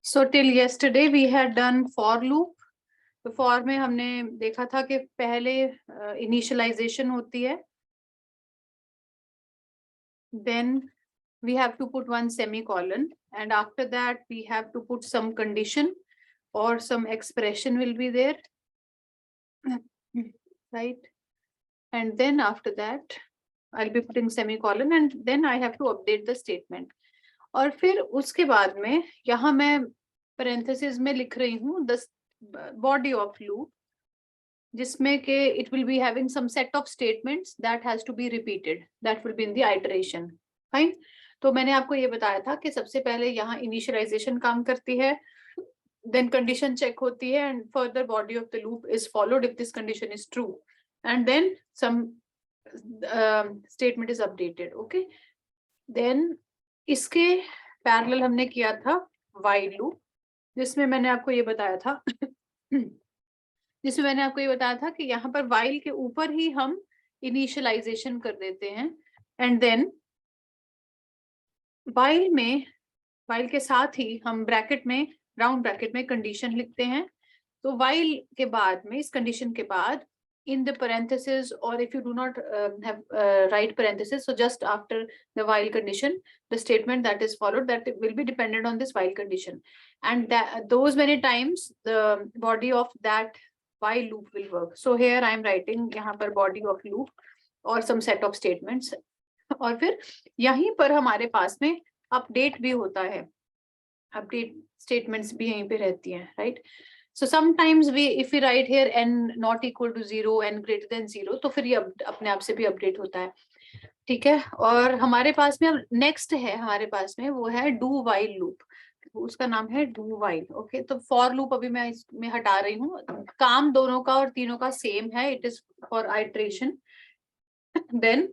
So till yesterday we had done for loop. तो for में हमने देखा था कि पहले initialization होती है, then we have to put one semicolon, and after that we have to put some condition or some expression will be there, right? And then after that I'll be putting semicolon and then I have to update the statement. और फिर उसके बाद में यहाँ मैं parenthesis में लिख रही हूँ the body of loop, जिसमें के it will be having some set of statements that has to be repeated, that will be in the iteration. Fine. तो मैंने आपको ये बताया था कि सबसे पहले यहाँ initialization काम करती है, then condition check होती है, and further body of the loop is followed if this condition is true, and then some statement is updated. Okay. Then इसके पैरेलल हमने किया था while loop, जिसमें मैंने आपको ये बताया था कि यहाँ पर while के ऊपर ही हम इनिशियलाइजेशन कर देते हैं, एंड देन while के साथ ही हम ब्रैकेट में, राउंड ब्रैकेट में कंडीशन लिखते हैं. तो while के बाद में, इस कंडीशन के बाद, in the parenthesis, or if you do not have write parenthesis, so just after the while condition, the statement that is followed, that will be dependent on this while condition, and that those many times the body of that while loop will work. So here I am writing यहाँ पर body of loop और some set of statements, और फिर यहीं पर हमारे पास में update भी होता है, update statements भी यहीं पे रहती हैं, right? So sometimes if we write here n not equal to 0, n greater than 0, तो फिर ये अपने आप से भी अपडेट होता है, ठीक है. और हमारे पास में नेक्स्ट है, हमारे पास में वो है do while loop, उसका नाम है do while. ओके, तो for loop अभी मैं इसमें हटा रही हूँ, काम दोनों का और तीनों का सेम है, it is for iteration. Then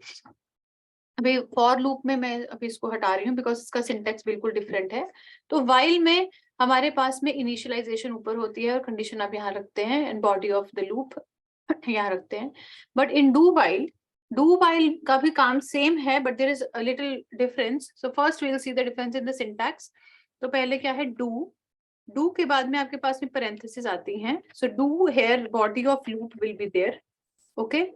अभी for loop में मैं अभी इसको हटा रही हूँ बिकॉज इसका सिंटेक्स बिल्कुल डिफरेंट है. तो while में हमारे पास में इनिशियलाइजेशन ऊपर होती है और कंडीशन आप यहाँ रखते हैं, and body of the loop यहाँ रखते हैं. बट इन डू वाइल का भी काम सेम है, but there is a little difference. So first we will see the difference in the syntax. तो पहले क्या है, डू के बाद में आपके पास में पैरेंथेसिस आती हैं. So do here body of loop will be there. Okay,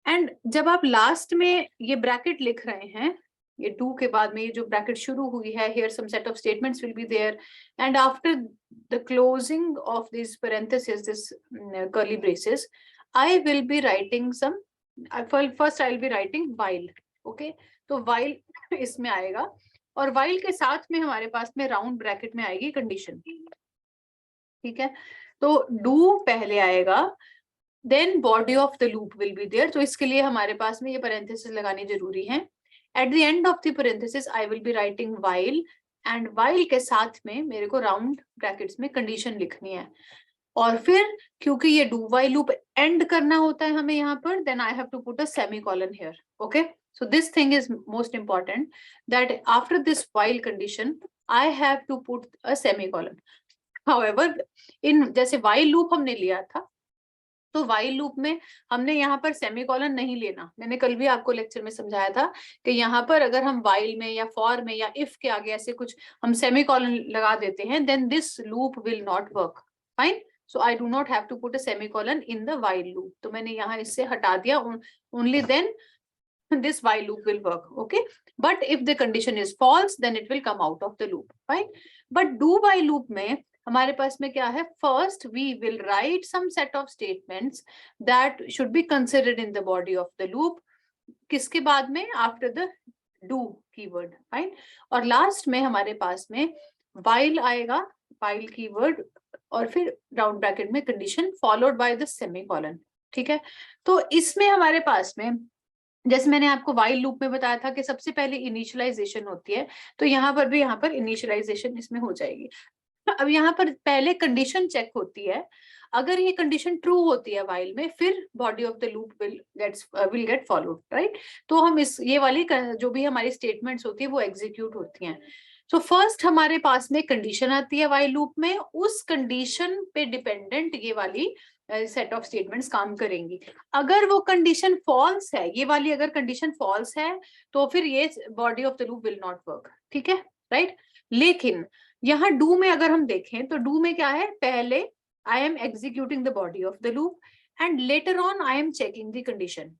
and जब आप लास्ट में ये ब्रैकेट लिख रहे हैं, ये डू के बाद में ये जो ब्रैकेट शुरू हुई है, here some set of statements will be there, and after the closing of these parentheses, this curly braces, I will be writing some, first I will be writing while. okay, तो while इसमें आएगा, और while के साथ में हमारे पास में round bracket में आएगी कंडीशन, ठीक है. तो do पहले आएगा, then body of the loop will be there. तो इसके लिए हमारे पास में ये parenthesis लगानी जरूरी है. At the end of the parenthesis, I will be writing while, and while के साथ में मेरे को round brackets में condition लिखनी है. और फिर क्योंकि ये do while loop end करना होता है हमें यहाँ पर, then I have to put a semicolon here. Okay, so this thing is most important, that after this while condition, I have to put a semicolon. However, in जैसे while loop हमने लिया था, तो while लूप में हमने यहाँ पर semicolon नहीं लेना. मैंने कल भी आपको लेक्चर में समझाया था कि यहाँ पर अगर हम while में या for में या if के आगे ऐसे कुछ हम सेमीकोलन लगा देते हैं, then this loop will not work. Fine. So I do not have to put a semicolon in the while loop. तो मैंने यहाँ इससे हटा दिया. Only then this while loop will work. Okay. But if the condition is false, then it will come out of the loop. Fine. But do while loop में हमारे पास में क्या है, first we will write some set of statements that should be considered in the body of the loop. किसके बाद में, after the do keyword. Fine. और last में हमारे पास में while आएगा, while कीवर्ड, और फिर राउंड ब्रैकेट में condition followed by the semicolon. ठीक है. तो इसमें हमारे पास में, जैसे मैंने आपको while लूप में बताया था कि सबसे पहले इनिशियलाइजेशन होती है, तो यहाँ पर भी, यहाँ पर इनिशियलाइजेशन इसमें हो जाएगी. अब यहाँ पर पहले कंडीशन चेक होती है. अगर ये कंडीशन ट्रू होती है while में, फिर body of the loop will gate followed, right. तो हम इस ये वाली जो भी हमारी स्टेटमेंट्स होती है वो एग्जीक्यूट होती हैं. सो फर्स्ट हमारे पास में कंडीशन आती है while लूप में, उस कंडीशन पे डिपेंडेंट ये वाली सेट ऑफ स्टेटमेंट्स काम करेंगी. अगर वो कंडीशन फॉल्स है, ये वाली अगर कंडीशन फॉल्स है, तो फिर ये body of the loop will not work. ठीक है, राइट. लेकिन यहाँ डू में अगर हम देखें तो डू में क्या है, पहले I am executing the body of the loop and later on I am checking the condition.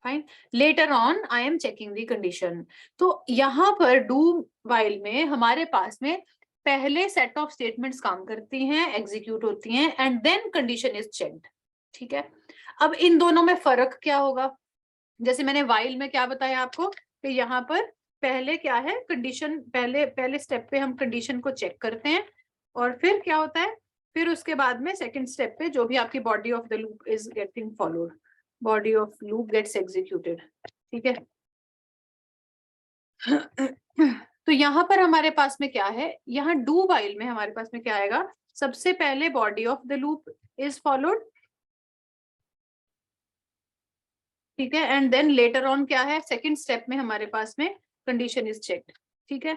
Fine, later on I am checking the condition. तो यहाँ पर डू वाइल में हमारे पास में पहले सेट ऑफ स्टेटमेंट्स काम करती हैं, एग्जीक्यूट होती हैं, and then condition is checked. ठीक है, अब इन दोनों में फर्क क्या होगा? जैसे मैंने वाइल में क्या बताया आपको कि यहाँ पर पहले क्या है, कंडीशन, पहले स्टेप पे हम कंडीशन को चेक करते हैं और फिर क्या होता है, फिर उसके बाद में सेकंड स्टेप पे जो भी आपकी body of the loop is getting followed, body of loop gets executed. ठीक है तो यहाँ पर हमारे पास में क्या है, यहाँ डू वाइल में हमारे पास में क्या आएगा, सबसे पहले body of the loop is followed, ठीक है, एंड देन लेटर ऑन क्या है, सेकंड स्टेप में हमारे पास में कंडीशन इज चेक्ड। ठीक है,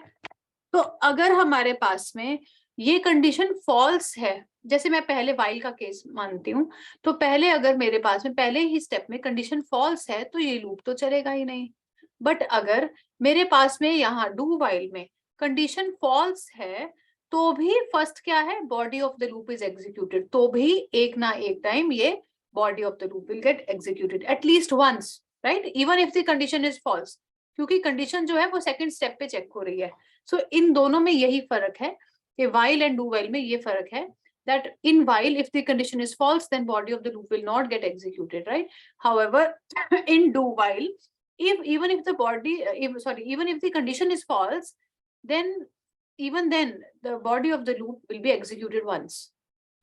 तो अगर हमारे पास में ये कंडीशन फॉल्स है, जैसे मैं पहले वाइल का केस मानती हूँ, तो पहले अगर मेरे पास में पहले ही स्टेप में कंडीशन फॉल्स है तो ये लूप तो चलेगा ही नहीं। बट अगर मेरे पास में यहाँ डू वाइल में कंडीशन फॉल्स है तो भी फर्स्ट क्या है, body of the loop is executed, तो भी एक ना एक टाइम ये body of the loop will get executed at least once, right, even if the condition is false, क्योंकि कंडीशन जो है वो सेकंड स्टेप पे चेक हो रही है। सो इन दोनों में यही फर्क है कि while and do while में ये फर्क है that in while if the condition is false then body of the loop will not get executed, right? However in do while even if the body even if the condition is false then even then the body of the loop will be executed once.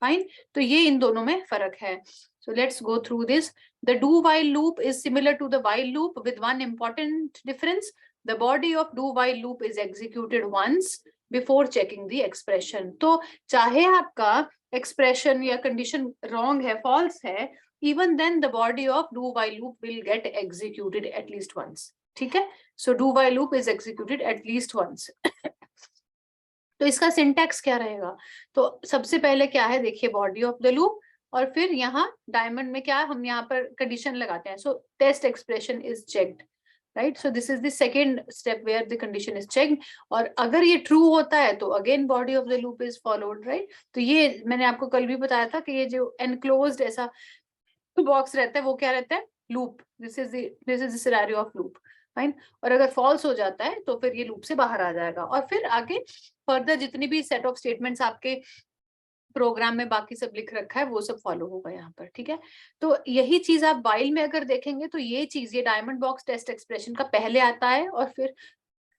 Fine, तो ये इन दोनों में फर्क है। So let's go through this. The do while loop is similar to the while loop with one important difference. The body of do while loop is executed once before checking the expression. तो चाहे आपका expression या condition wrong है, false है, even then the body of do while loop will get executed at least once. ठीक है, so do while loop is executed at least once. तो इसका सिंटैक्स क्या रहेगा, तो सबसे पहले क्या है देखिए, बॉडी ऑफ द लूप, और फिर यहाँ डायमंड में क्या है, हम यहाँ पर कंडीशन लगाते हैं, so test expression is checked, right, so this is the second step where the condition is checked, और अगर ये ट्रू होता है तो again body of the loop is followed, right. तो ये मैंने आपको कल भी बताया था कि ये जो एनक्लोज्ड ऐसा बॉक्स रहता है वो क्या रहता है, loop, this is the scenario of loop, fine. और अगर फॉल्स हो जाता है तो फिर ये लूप से बाहर आ जाएगा, और फिर आगे फर्दर जितनी भी सेट ऑफ स्टेटमेंट्स आपके प्रोग्राम में बाकी सब लिख रखा है वो सब फॉलो होगा यहाँ पर। ठीक है, तो यही चीज आप वाइल में अगर देखेंगे तो ये चीज, ये डायमंड बॉक्स टेस्ट एक्सप्रेशन का पहले आता है और फिर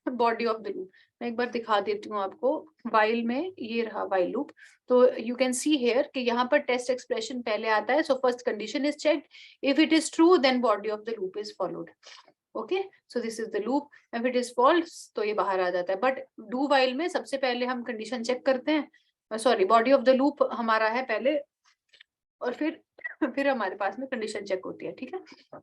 बॉडी ऑफ द लूप। मैं एक बार दिखा देती हूँ आपको, वाइल में ये रहा वाइल लूप, तो यू कैन सी हेयर कि यहाँ पर टेस्ट एक्सप्रेशन पहले आता है, so first condition is checked, if it is true then body of the loop is followed. Okay, so this is the loop, if it is false तो ये बाहर आ जाता है। बट डू वाइल में सबसे पहले हम कंडीशन चेक करते हैं, sorry body of the loop हमारा है पहले, और फिर हमारे पास में कंडीशन चेक होती है। ठीक है,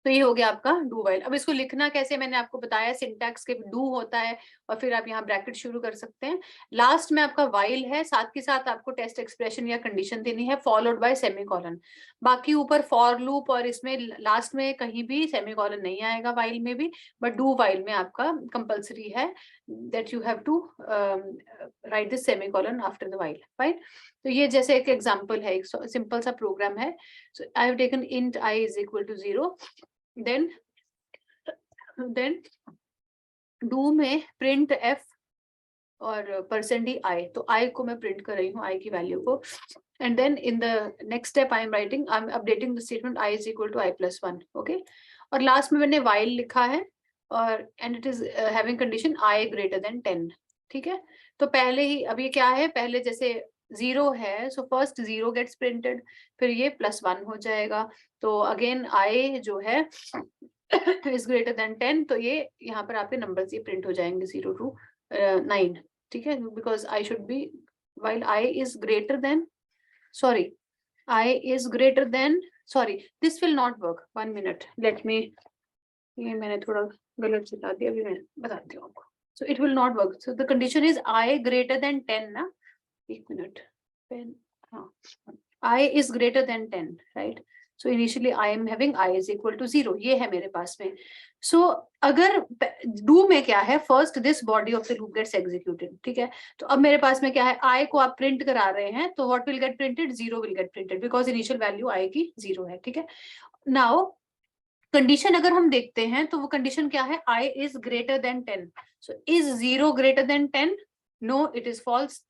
तो ये हो गया आपका डू वाइल। अब इसको लिखना कैसे मैंने आपको बताया, सिंटैक्स के डू होता है और फिर आप यहाँ ब्रैकेट शुरू कर सकते हैं, लास्ट में आपका वाइल है, साथ के साथ आपको टेस्ट एक्सप्रेशन या कंडीशन देनी है, फॉलोड बाय सेमीकोलन। बाकी ऊपर फॉर लूप और इसमें लास्ट में कहीं भी सेमीकोलन नहीं आएगा वाइल में भी, बट डू वाइल में आपका कंपल्सरी है that you have to write this semicolon after the while, right. तो ये जैसे एक एग्जांपल है, एक सिंपल सा प्रोग्राम है, so I have taken int I is equal to 0, then do में print f और %i, तो i को मैं प्रिंट कर रही हूँ, i की वैल्यू को, and then in the next step I am writing, I am updating the statement i is equal to i plus 1, okay, और लास्ट में मैंने while लिखा है और and it is having condition i greater than 10। ठीक है, तो पहले ही, अब ये क्या है, पहले जैसे 0 है, सो फर्स्ट 0 गेट्स प्रिंटेड, फिर ये +1 हो जाएगा, तो अगेन i जो है इज ग्रेटर देन 10, तो ये यहाँ पर आपके नंबर्स ये प्रिंट हो जाएंगे 0 to 9। ठीक है, because i should be, while i is greater than, sorry, i is greater than, sorry, this will not work, 1 minute, let me, ये मैंने थोड़ा गलत बता दिया, अभी मैं बताती हूँ आपको, so it will not work, so the condition is i greater than 10 ना, 1 minute, pen, हाँ, i is greater than 10, right, so initially I am having i is equal to 0, ये है मेरे पास में. सो अगर डू में क्या है, first this body of the loop gets executed, ठीक है. तो अब मेरे पास में क्या है, i को आप प्रिंट करा रहे हैं, तो what will get printed, 0 will get printed, because initial value i की 0 है, ठीक है. नाउ कंडीशन अगर हम देखते हैं तो वो कंडीशन क्या है, i is greater than 10. So is 0 greater than 10? No, it is false.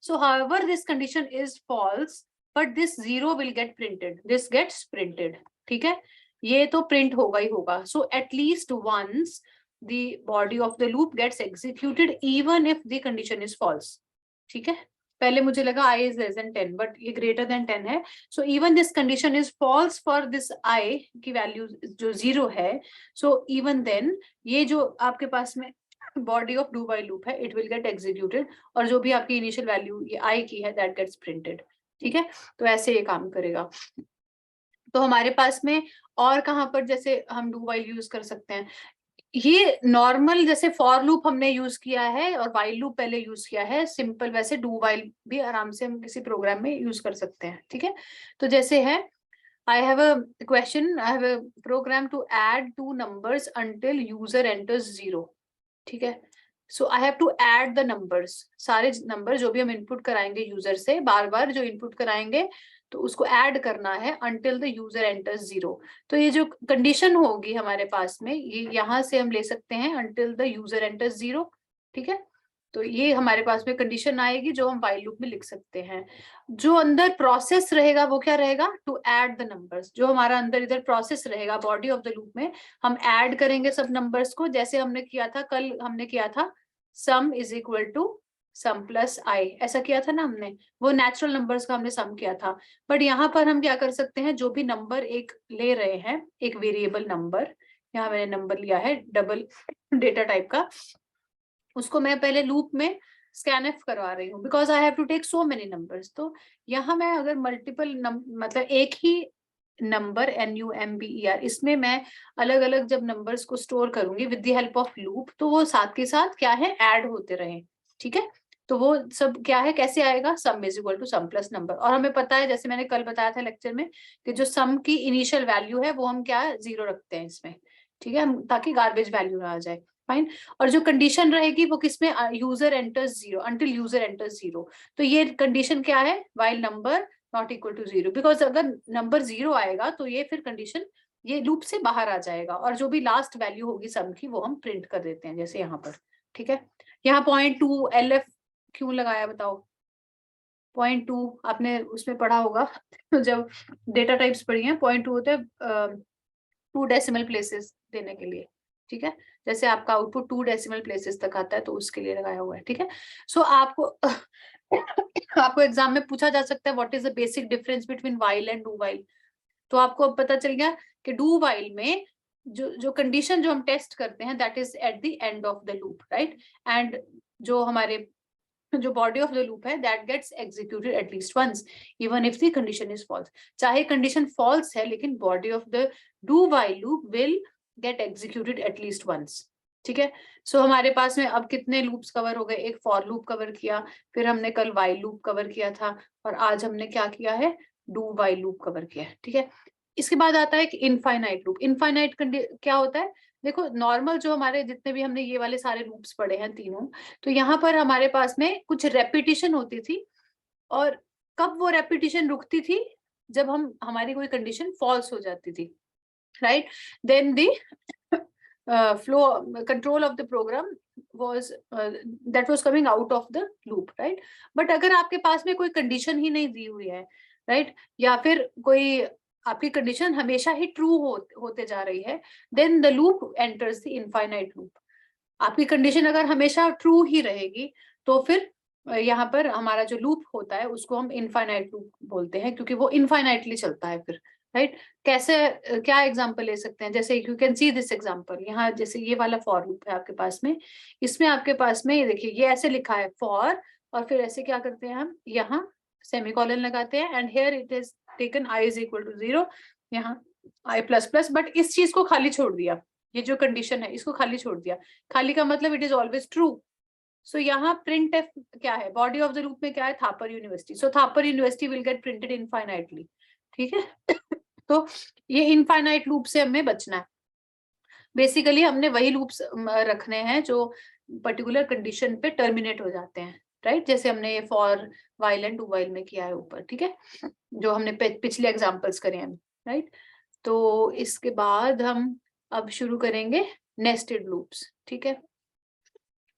So however this condition is false, but this 0 will get printed, this gets printed, ठीक है. ये तो प्रिंट होगा ही होगा. सो at least once the body of the loop gets executed even if the condition is false, ठीक है. पहले मुझे लगा i is less than 10, but ये greater than 10 है. So even this condition is false for this i की value जो 0 है. सो इवन देन ये जो आपके पास में body of do while loop है, इट विल गेट एग्जीक्यूटेड, और जो भी आपकी इनिशियल वैल्यू ये i की है, दैट गेट्स प्रिंटेड, ठीक है. तो ऐसे ये काम करेगा. तो हमारे पास में और कहाँ पर जैसे हम डू वाइल यूज कर सकते हैं, ये नॉर्मल जैसे फॉर लूप हमने यूज किया है और वाइल लूप पहले यूज किया है, सिंपल वैसे डू वाइल भी आराम से हम किसी प्रोग्राम में यूज कर सकते हैं, ठीक है. तो जैसे है, I have a question, I have a program to add two numbers until user enters 0, ठीक है. So I have to add the numbers, सारे नंबर जो भी हम इनपुट कराएंगे यूजर से, बार बार जो इनपुट कराएंगे तो उसको ऐड करना है until the user enters 0. तो ये जो कंडीशन होगी हमारे पास में, ये यहाँ से हम ले सकते हैं until the user enters 0, ठीक है. तो ये हमारे पास में कंडीशन आएगी जो हम व्हाइल लूप में लिख सकते हैं. जो अंदर प्रोसेस रहेगा वो क्या रहेगा, टू ऐड द नंबर्स. जो हमारा अंदर इधर प्रोसेस रहेगा बॉडी ऑफ द लूप में, हम ऐड करेंगे सब नंबर्स को, जैसे हमने किया था कल, हमने किया था sum is equal to sum plus i, ऐसा किया था ना हमने, वो नेचुरल नंबर्स का हमने सम किया था. बट यहाँ पर हम क्या कर सकते हैं, जो भी नंबर एक ले रहे हैं, एक वेरिएबल नंबर, यहाँ मैंने नंबर लिया है डबल डेटा टाइप का, उसको मैं पहले लूप में स्कैनफ करवा रही हूँ, because I have to take so many numbers. तो यहाँ मैं अगर मल्टीपल मतलब एक ही नंबर NUMBER, इसमें मैं अलग अलग जब नंबर्स को स्टोर करूंगी with the help of loop, तो वो साथ के साथ क्या है, ऐड होते रहे, ठीक है. तो वो सब क्या है, कैसे आएगा, sum is equal to sum plus number. और हमें पता है, जैसे मैंने कल बताया था लेक्चर में, कि जो सम की इनिशियल वैल्यू है वो हम क्या 0 रखते हैं इसमें, ठीक है, ताकि गार्बेज वैल्यू ना आ जाए. फाइन. और जो कंडीशन रहेगी वो किसमें, user enters 0, until user enters 0. तो ये कंडीशन क्या है, while number not equal to 0, because अगर नंबर 0 आएगा तो ये फिर कंडीशन ये लूप से बाहर आ जाएगा, और जो भी लास्ट वैल्यू होगी सम की वो हम प्रिंट कर देते हैं, जैसे यहाँ पर, ठीक है. यहाँ 0.2 LF क्यों लगाया बताओ, 0.2 आपने उसमें पढ़ा होगा जब डेटा टाइप्स पढ़ी है, 0.2 होते हैं 2 डेसिमल प्लेसेस देने के लिए, ठीक है. जैसे आपका आउटपुट 2 डेसिमल प्लेसेस तक आता है, तो उसके लिए लगाया हुआ है, ठीक है. सो आपको आपको एग्जाम में पूछा जा सकता है what is the basic difference between while and do while. तो आपको अब पता चल गया कि डू व्हाइल में जो कंडीशन जो हम टेस्ट करते हैं, that is at the end of the loop, right. And जो हमारे जो बॉडी ऑफ द लूप है, that gets executed at least once even if the condition is false. चाहे कंडीशन फॉल्स है, लेकिन body of the do while loop will get executed at least once, ठीक है. सो हमारे पास में अब कितने लूप्स कवर हो गए, एक फॉर लूप कवर किया, फिर हमने कल व्हाइल लूप कवर किया था, और आज हमने क्या किया है, डू व्हाइल लूप कवर किया है, ठीक है. इसके बाद आता है कि इनफाइनाइट लूप. इनफाइनाइट क्या होता है, देखो नॉर्मल जो हमारे जितने भी हमने ये वाले सारे लूप्स पढ़े हैं तीनों, तो यहाँ पर हमारे पास में कुछ रेपिटेशन होती थी, और कब वो रेपिटेशन रुकती थी, जब हमारी कोई कंडीशन फॉल्स हो जाती थी, right. Then the flow control of the program was that was coming out of the loop, right. but अगर आपके पास में कोई कंडीशन ही नहीं दी हुई है, राइट, या फिर कोई आपकी कंडीशन हमेशा ही ट्रू होते जा रही है, then the loop enters the infinite loop. आपकी कंडीशन अगर हमेशा ट्रू ही रहेगी, तो फिर यहाँ पर हमारा जो लूप होता है उसको हम इनफाइनाइट लूप बोलते हैं, क्योंकि वो इनफाइनाइटली चलता है फिर, राइट. कैसे, क्या एग्जांपल ले सकते हैं, जैसे you can C this example, यहाँ जैसे ये वाला फॉर लूप है आपके पास में, इसमें आपके पास में ये देखिए, ये ऐसे लिखा है फॉर, और फिर ऐसे क्या करते हैं हम, यहाँ सेमीकोलन लगाते हैं, and here it is taken i is equal to 0, यहाँ i प्लस प्लस, बट इस चीज को खाली छोड़ दिया, ये जो कंडीशन है इसको खाली छोड़ दिया. खाली का मतलब इट इज ऑलवेज ट्रू. सो यहाँ प्रिंट एफ क्या है, बॉडी ऑफ द लूप में क्या है, Thapar university. So Thapar university will get printed infinitely, ठीक है. तो ये इनफाइनाइट लूप से हमें बचना है। बेसिकली हमने वही लूप्स रखने हैं जो पर्टिकुलर कंडीशन पे टर्मिनेट हो जाते हैं, राइट? जैसे हमने ये for while and do while में किया है ऊपर, ठीक है, जो हमने पिछले एग्जांपल्स करे हैं, राइट? तो इसके बाद हम अब शुरू करेंगे नेस्टेड लूप्स, ठीक है।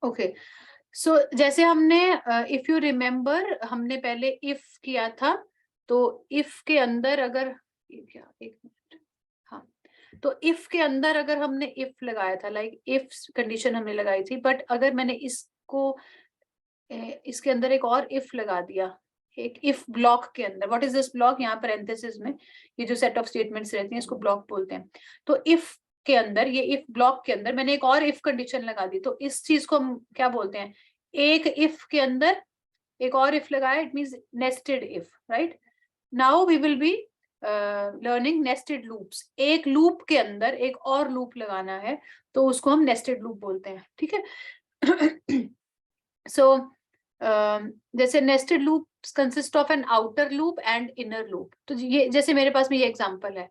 ओके, सो जैसे हमने इफ यू रिमेम्बर हमने पहले इफ किया था, तो इफ के अंदर अगर क्या, एक मिनट, हाँ, तो इफ के अंदर अगर हमने इफ लगाया था, लाइक इफ कंडीशन हमने लगाई थी, बट अगर मैंने इसको इसके अंदर एक और इफ लगा दिया, एक इफ ब्लॉक के अंदर, व्हाट इज दिस ब्लॉक, यहाँ पैरेंथेसिस में ये जो सेट ऑफ स्टेटमेंट्स रहती हैं इसको ब्लॉक बोलते हैं। तो इफ के अंदर, ये इफ ब्लॉक के अंदर मैंने एक और इफ कंडीशन लगा दी, तो इस चीज को हम क्या बोलते हैं, एक इफ के अंदर एक और इफ लगाया, it means nested if, right? Now we will be learning nested loops. एक लूप के अंदर एक और लूप लगाना है तो उसको हम नेस्टेड लूप बोलते हैं, ठीक है। सो जैसे nested loops consist of an outer loop and inner loop. तो ये जैसे मेरे पास में ये एग्जांपल है,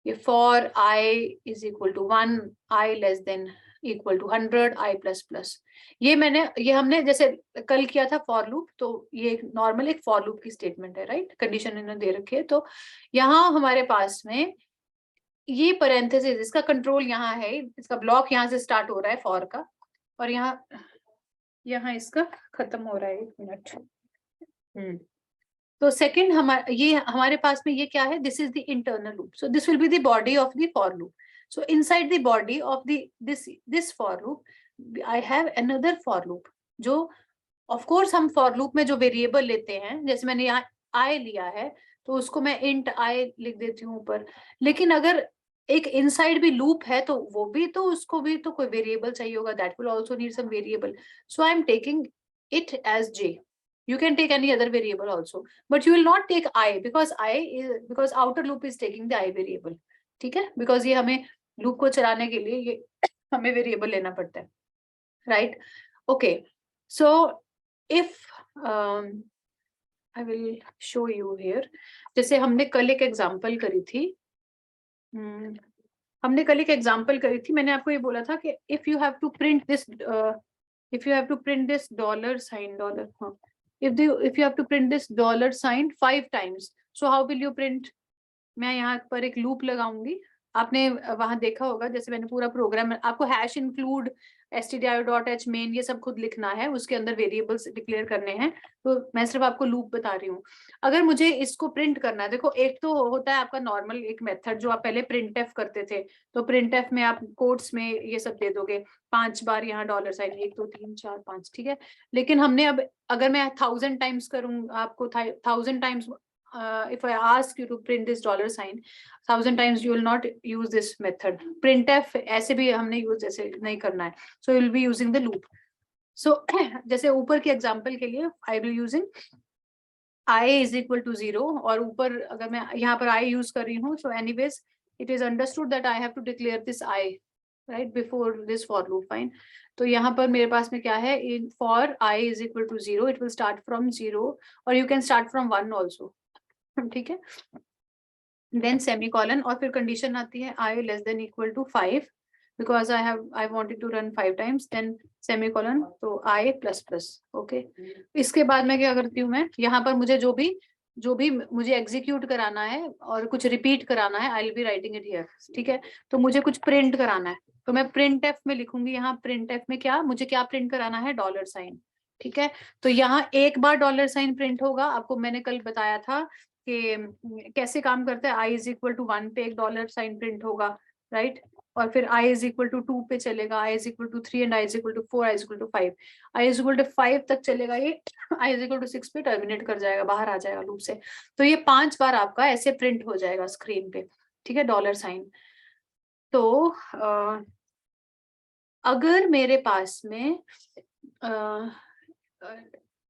ये for I is equal to 1, I less than equal to 100, I plus plus. ये हमने जैसे कल किया था फॉर लूप, तो ये नॉर्मल एक फॉर लूप की स्टेटमेंट है, राइट? कंडीशन इन्होंने दे रखी है, तो यहाँ हमारे पास में ये पैरेंथेसिस, इसका कंट्रोल यहाँ है, इसका ब्लॉक यहाँ से स्टार्ट हो रहा है फॉर का, और यहाँ इसका खत्म हो रहा है, 1 मिनट। तो सेकंड हमारे पास में ये क्या है, this is the internal loop, so this will be the body of the for loop. So inside the body of the this for loop I have another for loop, जो of course हम for loop में जो variable लेते हैं, जैसे मैंने यहाँ आई लिया है तो उसको मैं इंट आई लिख देती हूँ ऊपर, लेकिन अगर एक इनसाइड भी लूप है तो वो भी तो उसको भी तो कोई वेरिएबल चाहिए होगा, that will also need some variable, so I am taking it as j. You can take any other variable also, but you will not take I because outer loop is taking the I variable, ठीक है, because ये हमें loop को चलाने के लिए ये हमें वेरिएबल लेना पड़ता है, right? Okay, so if I will show you here, जैसे हमने कल एक एग्जांपल करी थी, मैंने आपको ये बोला था कि if you have to print this dollar sign, if you have to print this dollar sign 5 times, so how will you print? मैं यहाँ पर एक लूप लगाऊंगी, आपने वहां देखा होगा, जैसे मैंने पूरा प्रोग्राम, आपको हैश इंक्लूड stdio.h मेन ये सब खुद लिखना है, उसके अंदर वेरिएबल्स डिक्लेयर करने हैं, तो मैं सिर्फ आपको लूप बता रही हूँ। अगर मुझे इसको प्रिंट करना है, देखो एक तो होता है आपका नॉर्मल एक मेथड जो आप पहले प्रिंट एफ करते थे, तो प्रिंट एफ में आप कोट्स में ये सब दे दोगे, 5 बार यहाँ डॉलर साइन, 1 2 3 4 5, ठीक है। लेकिन हमने अब अगर मैं 1000 टाइम्स करूँ आपको 1000 times, if I ask you to print this dollar sign 1000 times, you will not use this method. printf ऐसे भी हमने यूज ऐसे नहीं करना है, so you will be using the loop. So जैसे ऊपर के एग्जांपल के लिए I will using I is equal to 0, और ऊपर अगर मैं यहाँ पर I यूज कर रही हूँ, so anyways it is understood that I have to declare this I right before this for loop, fine. तो यहाँ पर मेरे पास में क्या है, in for I is equal to 0, it will start from 0, or you can start from 1 also, ठीक है। Then semicolon, और फिर कंडीशन आती है I less than equal to 5, because I wanted to run 5 times, then semicolon, तो I plus plus, okay. इसके बाद मैं क्या करती हूँ, मैं यहाँ पर मुझे जो भी मुझे एग्जीक्यूट कराना है और कुछ रिपीट कराना है, आई will be writing it here, ठीक है। तो मुझे कुछ प्रिंट कराना है, तो मैं प्रिंट एफ में लिखूंगी, यहाँ प्रिंट एफ में मुझे क्या प्रिंट कराना है, डॉलर साइन, ठीक है। तो यहाँ एक बार डॉलर साइन प्रिंट होगा, आपको मैंने कल बताया था कि कैसे काम करता है, आई इज इक्वल टू 1 पे एक डॉलर साइन प्रिंट होगा, राइट, और फिर आई इज इक्वल टू 2 पे चलेगा, I is equal to 3 and I is equal to 4, I is equal to 5, I is equal to 5 तक चलेगा ये, आई इज इक्वल टू 6 पे टर्मिनेट कर जाएगा, बाहर आ जाएगा लूप से। तो ये 5 बार आपका ऐसे प्रिंट हो जाएगा स्क्रीन पे, ठीक है, डॉलर साइन। तो अगर मेरे पास में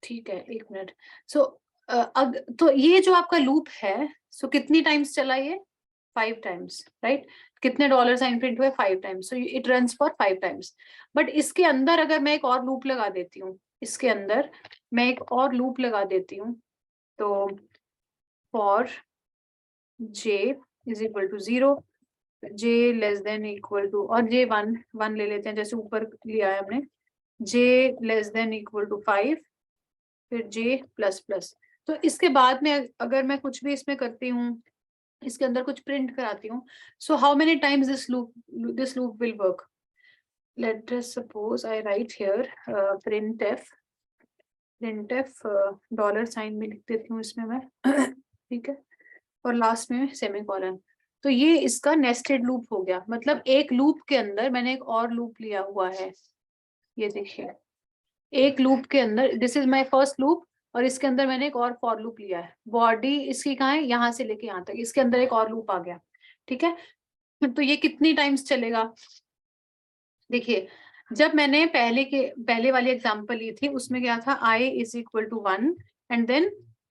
ठीक है, 1 मिनट, सो तो ये जो आपका लूप है, सो कितनी टाइम्स चला ये, 5 टाइम्स, राइट। कितने डॉलर साइन प्रिंट हुए, 5 times, so it runs for 5 times. But इसके अंदर अगर मैं एक और लूप लगा देती हूँ, इसके अंदर मैं एक और लूप लगा देती हूँ, तो for j is equal to 0, j less than equal to, और j 1 ले लेते हैं जैसे ऊपर लिया है हमने, j less than equal to 5, फिर j प्लस प्लस। तो इसके बाद में अगर मैं कुछ भी इसमें करती हूँ, इसके अंदर कुछ प्रिंट कराती हूँ, so how many times this loop will work? Let us suppose I write here printf dollar sign में लिख देती हूँ इसमें मैं ठीक है, और लास्ट में सेमीकोलन। तो ये इसका नेस्टेड लूप हो गया, मतलब एक लूप के अंदर मैंने एक और लूप लिया हुआ है। ये देखिए, एक लूप के अंदर, this is my first loop, और इसके अंदर मैंने एक और फॉर लूप लिया है। बॉडी इसकी कहाँ है, यहाँ से लेके यहाँ तक, इसके अंदर एक और लूप आ गया। ठीक है, तो ये कितनी टाइम्स चलेगा? देखिए, जब मैंने पहले वाली एग्जांपल ली थी, उसमें क्या था, i is equal to 1 and then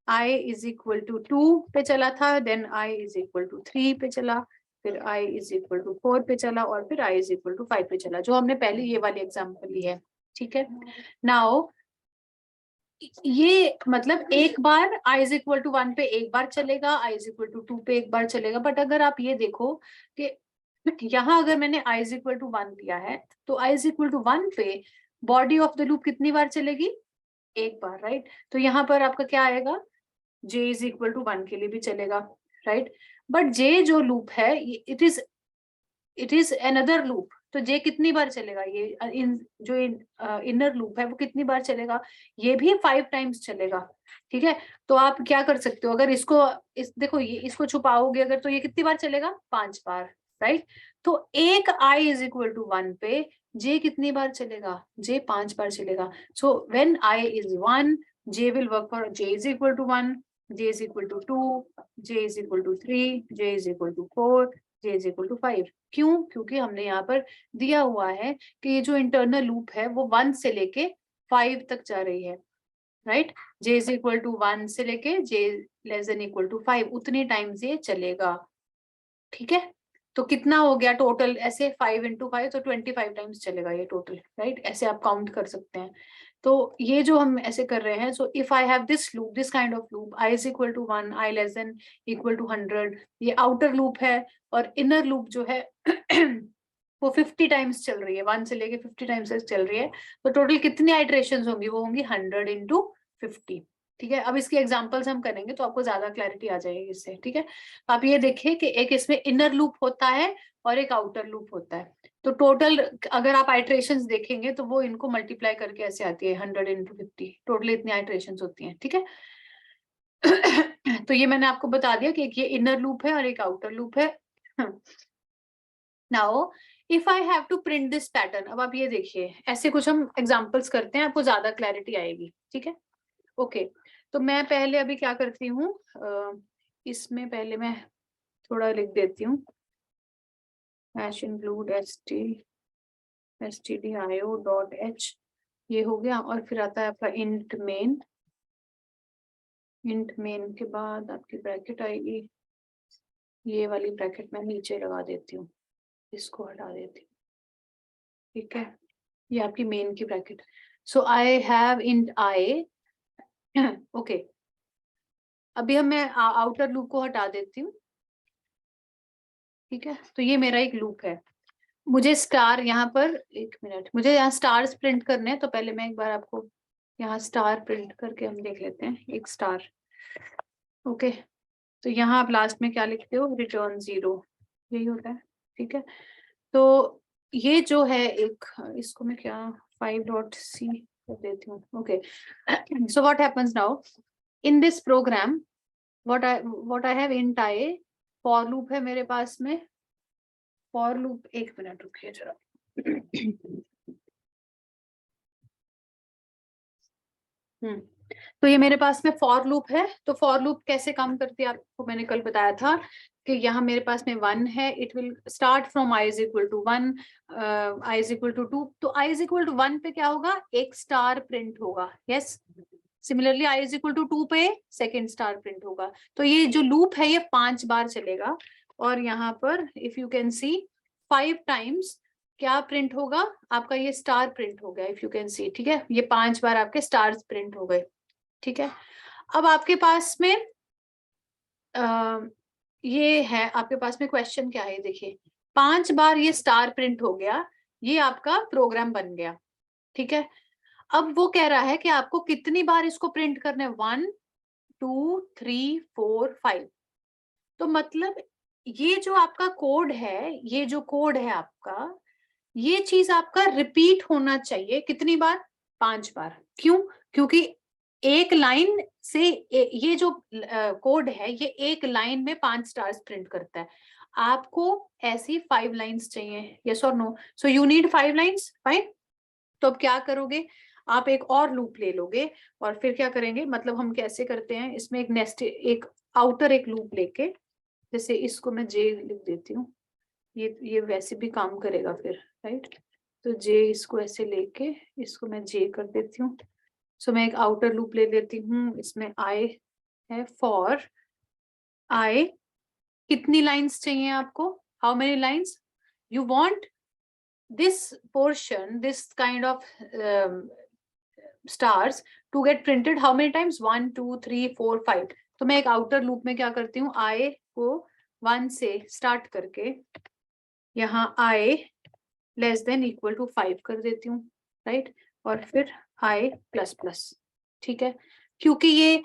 i is equal to 2 पे चला था, then i is equal to 3 पे चला, फिर i इज इक्वल टू 4 पे चला, और फिर i इज इक्वल टू 5 पे चला, जो हमने पहले ये वाली एग्जांपल ली है। ठीक है, नाउ ये मतलब एक बार i इज इक्वल टू 1 पे एक बार चलेगा, i इज इक्वल टू 2 पे एक बार चलेगा। बट अगर आप ये देखो कि यहाँ अगर मैंने i इज इक्वल टू 1 लिया है, तो i इज इक्वल टू 1 पे बॉडी ऑफ द लूप कितनी बार चलेगी? एक बार, राइट? तो यहाँ पर आपका क्या आएगा, j इज इक्वल टू 1 के लिए भी चलेगा, राइट? बट j जो लूप है, इट इज अनदर लूप, तो j कितनी बार चलेगा? ये जो इनर लूप है वो कितनी बार चलेगा? ये भी 5 टाइम्स चलेगा। ठीक है, तो आप क्या कर सकते हो, अगर देखो ये इसको छुपाओगे अगर, तो ये कितनी बार चलेगा? 5 बार, राइट? तो एक i इज इक्वल टू 1 पे j कितनी बार चलेगा? j 5 बार चलेगा। So when i is 1, j will work for j is equal to 1, j is equal to 2, j is equal to 3, j is equal to 4, j is equal to 5। क्यों? क्योंकि हमने यहाँ पर दिया हुआ है कि ये जो इंटरनल लूप है वो 1 से लेके 5 तक जा रही है, right? j is equal to 1 से लेके j less than equal to 5, उतनी टाइम्स ये चलेगा। ठीक है, तो कितना हो गया टोटल? ऐसे 5 इंटू 5, तो 25 टाइम्स चलेगा ये टोटल, राइट? ऐसे आप काउंट कर सकते हैं। तो ये जो हम ऐसे कर रहे हैं, so if I have this loop, this kind of loop, i is equal to 1, i less than equal to 100, ये आउटर लूप है, और इनर लूप जो है वो 50 टाइम्स चल रही है, 1 से लेके 50 टाइम्स चल रही है। तो टोटल कितनी आइट्रेशंस होंगी? वो होंगी 100 इंटू 50। ठीक है, अब इसके एग्जांपल्स हम करेंगे तो आपको ज्यादा क्लैरिटी आ जाएगी इससे। ठीक है, आप ये देखिए कि एक इसमें इनर लूप होता है और एक आउटर लूप होता है। तो टोटल अगर आप आइट्रेशंस देखेंगे तो वो इनको मल्टीप्लाई करके ऐसे आती है 100 इंटू 50, टोटल इतनी आइट्रेशंस होती हैं। ठीक है तो ये मैंने आपको बता दिया कि एक ये इनर लूप है और एक आउटर लूप है। Now if I have to print this pattern, अब आप ये देखिए, ऐसे कुछ हम एग्जांपल्स करते हैं, आपको ज्यादा क्लैरिटी आएगी। ठीक है, ओके, तो मैं पहले अभी क्या करती हूँ, इसमें पहले मैं थोड़ा लिख देती हूँ, हैश इंक्लूड stdio.h, ये हो गया। और फिर आता है आपका इंट मेन के बाद आपकी ब्रैकेट आएगी, ये वाली ब्रैकेट मैं नीचे लगा देती हूँ, इसको हटा देती हूँ। ठीक है, ये आपकी मेन की bracket. So I have int I okay, अभी हम मैं आउटर लूप को हटा देती हूँ। ठीक है, तो ये मेरा एक लूप है। मुझे स्टार यहाँ पर, एक मिनट, मुझे यहाँ स्टार्स प्रिंट करने हैं, तो पहले मैं एक बार आपको यहाँ स्टार प्रिंट करके हम देख लेते हैं, एक स्टार। ओके, तो यहाँ आप लास्ट में क्या लिखते हो? रिटर्न 0, यही होता है। ठीक है, तो ये जो है एक, इसको मैं क्या 5.c कर देती हूँ। Okay, so what happens now in this program, what I have int I, for loop है मेरे पास में, फॉर लूप, एक मिनट रुकिए जरा तो ये मेरे पास में फॉर लूप है। तो फॉर लूप कैसे काम करती है आपको मैंने कल बताया था कि यहाँ मेरे पास में 1 है, it will start from i is equal to 1, i is equal to 2, तो i इज इक्वल टू 1 पे क्या होगा? एक स्टार प्रिंट होगा। Yes, similarly i is equal to 2 पे सेकेंड स्टार प्रिंट होगा। तो ये जो लूप है ये 5 बार चलेगा, और यहाँ पर if you can C 5 times क्या प्रिंट होगा? आपका ये स्टार प्रिंट हो गया, इफ यू कैन सी। ठीक है, ये 5 बार आपके स्टार्स प्रिंट हो गए। ठीक है, अब आपके पास में ये है आपके पास में क्वेश्चन क्या है, देखिए 5 बार ये स्टार प्रिंट हो गया, ये आपका प्रोग्राम बन गया, ठीक है। अब वो कह रहा है कि आपको कितनी बार इसको प्रिंट करना है, 1 2 3 4 5। तो मतलब ये जो आपका कोड है, ये जो कोड है आपका, ये चीज आपका रिपीट होना चाहिए कितनी बार, 5 बार। क्यों? क्योंकि एक लाइन से ये जो कोड है ये एक लाइन में 5 स्टार्स प्रिंट करता है। आपको ऐसी 5 लाइंस चाहिए, यस और no? So you need 5 lines, fine. तो अब क्या करोगे, आप एक और लूप ले लोगे और फिर क्या करेंगे, मतलब हम कैसे करते हैं इसमें, एक नेस्ट, एक आउटर एक लूप लेके, जैसे इसको मैं जे लिख देती हूँ, ये वैसे भी काम करेगा फिर, राइट। तो जे इसको ऐसे लेके इसको मैं जे कर देती हूँ। सो मैं एक आउटर लूप ले लेती हूँ, इसमें आई है, फॉर आई कितनी लाइंस चाहिए आपको, how many lines you want this portion, this kind of stars to get printed how many times, 1 2 3 4 5। तो मैं एक आउटर लूप में क्या करती हूँ, आई को 1 से स्टार्ट करके यहाँ आई लेस देन इक्वल टू 5 कर देती हूँ, राइट। और फिर आई प्लस प्लस, ठीक है। क्योंकि ये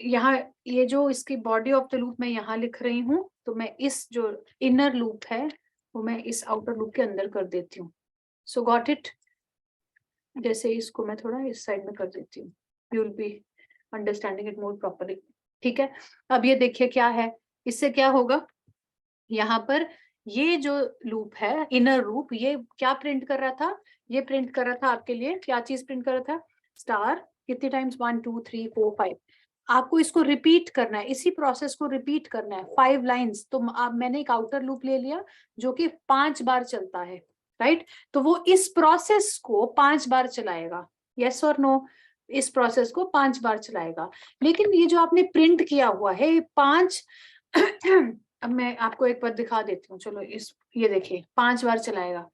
यहाँ ये जो इसकी बॉडी ऑफ द लूप मैं यहाँ लिख रही हूँ, तो मैं इस जो इनर लूप है वो मैं इस आउटर लूप के अंदर कर देती हूँ। सो गॉट इट। जैसे इसको मैं थोड़ा इस साइड में कर देती हूँ, you will be understanding it more properly, ठीक है। अब ये देखिए क्या है, इससे क्या होगा, यहाँ पर ये जो लूप है इनर लूप, ये क्या प्रिंट कर रहा था, ये प्रिंट कर रहा था आपके लिए क्या चीज प्रिंट कर रहा था, स्टार कितनी टाइम्स, 1 2 3 4 5। आपको इसको रिपीट करना है, इसी प्रोसेस को रिपीट करना है 5 लाइंस। तो आप मैंने एक आउटर लूप ले लिया जो कि 5 बार चलता है, राइट। तो वो इस प्रोसेस को 5 बार चलाएगा, यस और नो? इस प्रोसेस को 5 बार चलाएगा। लेकिन ये जो आपने प्रिंट किया हुआ है 5 अब मैं आपको एक बार दिखा देती हूँ, चलो इस ये देखिए 5 बार चलाएगा।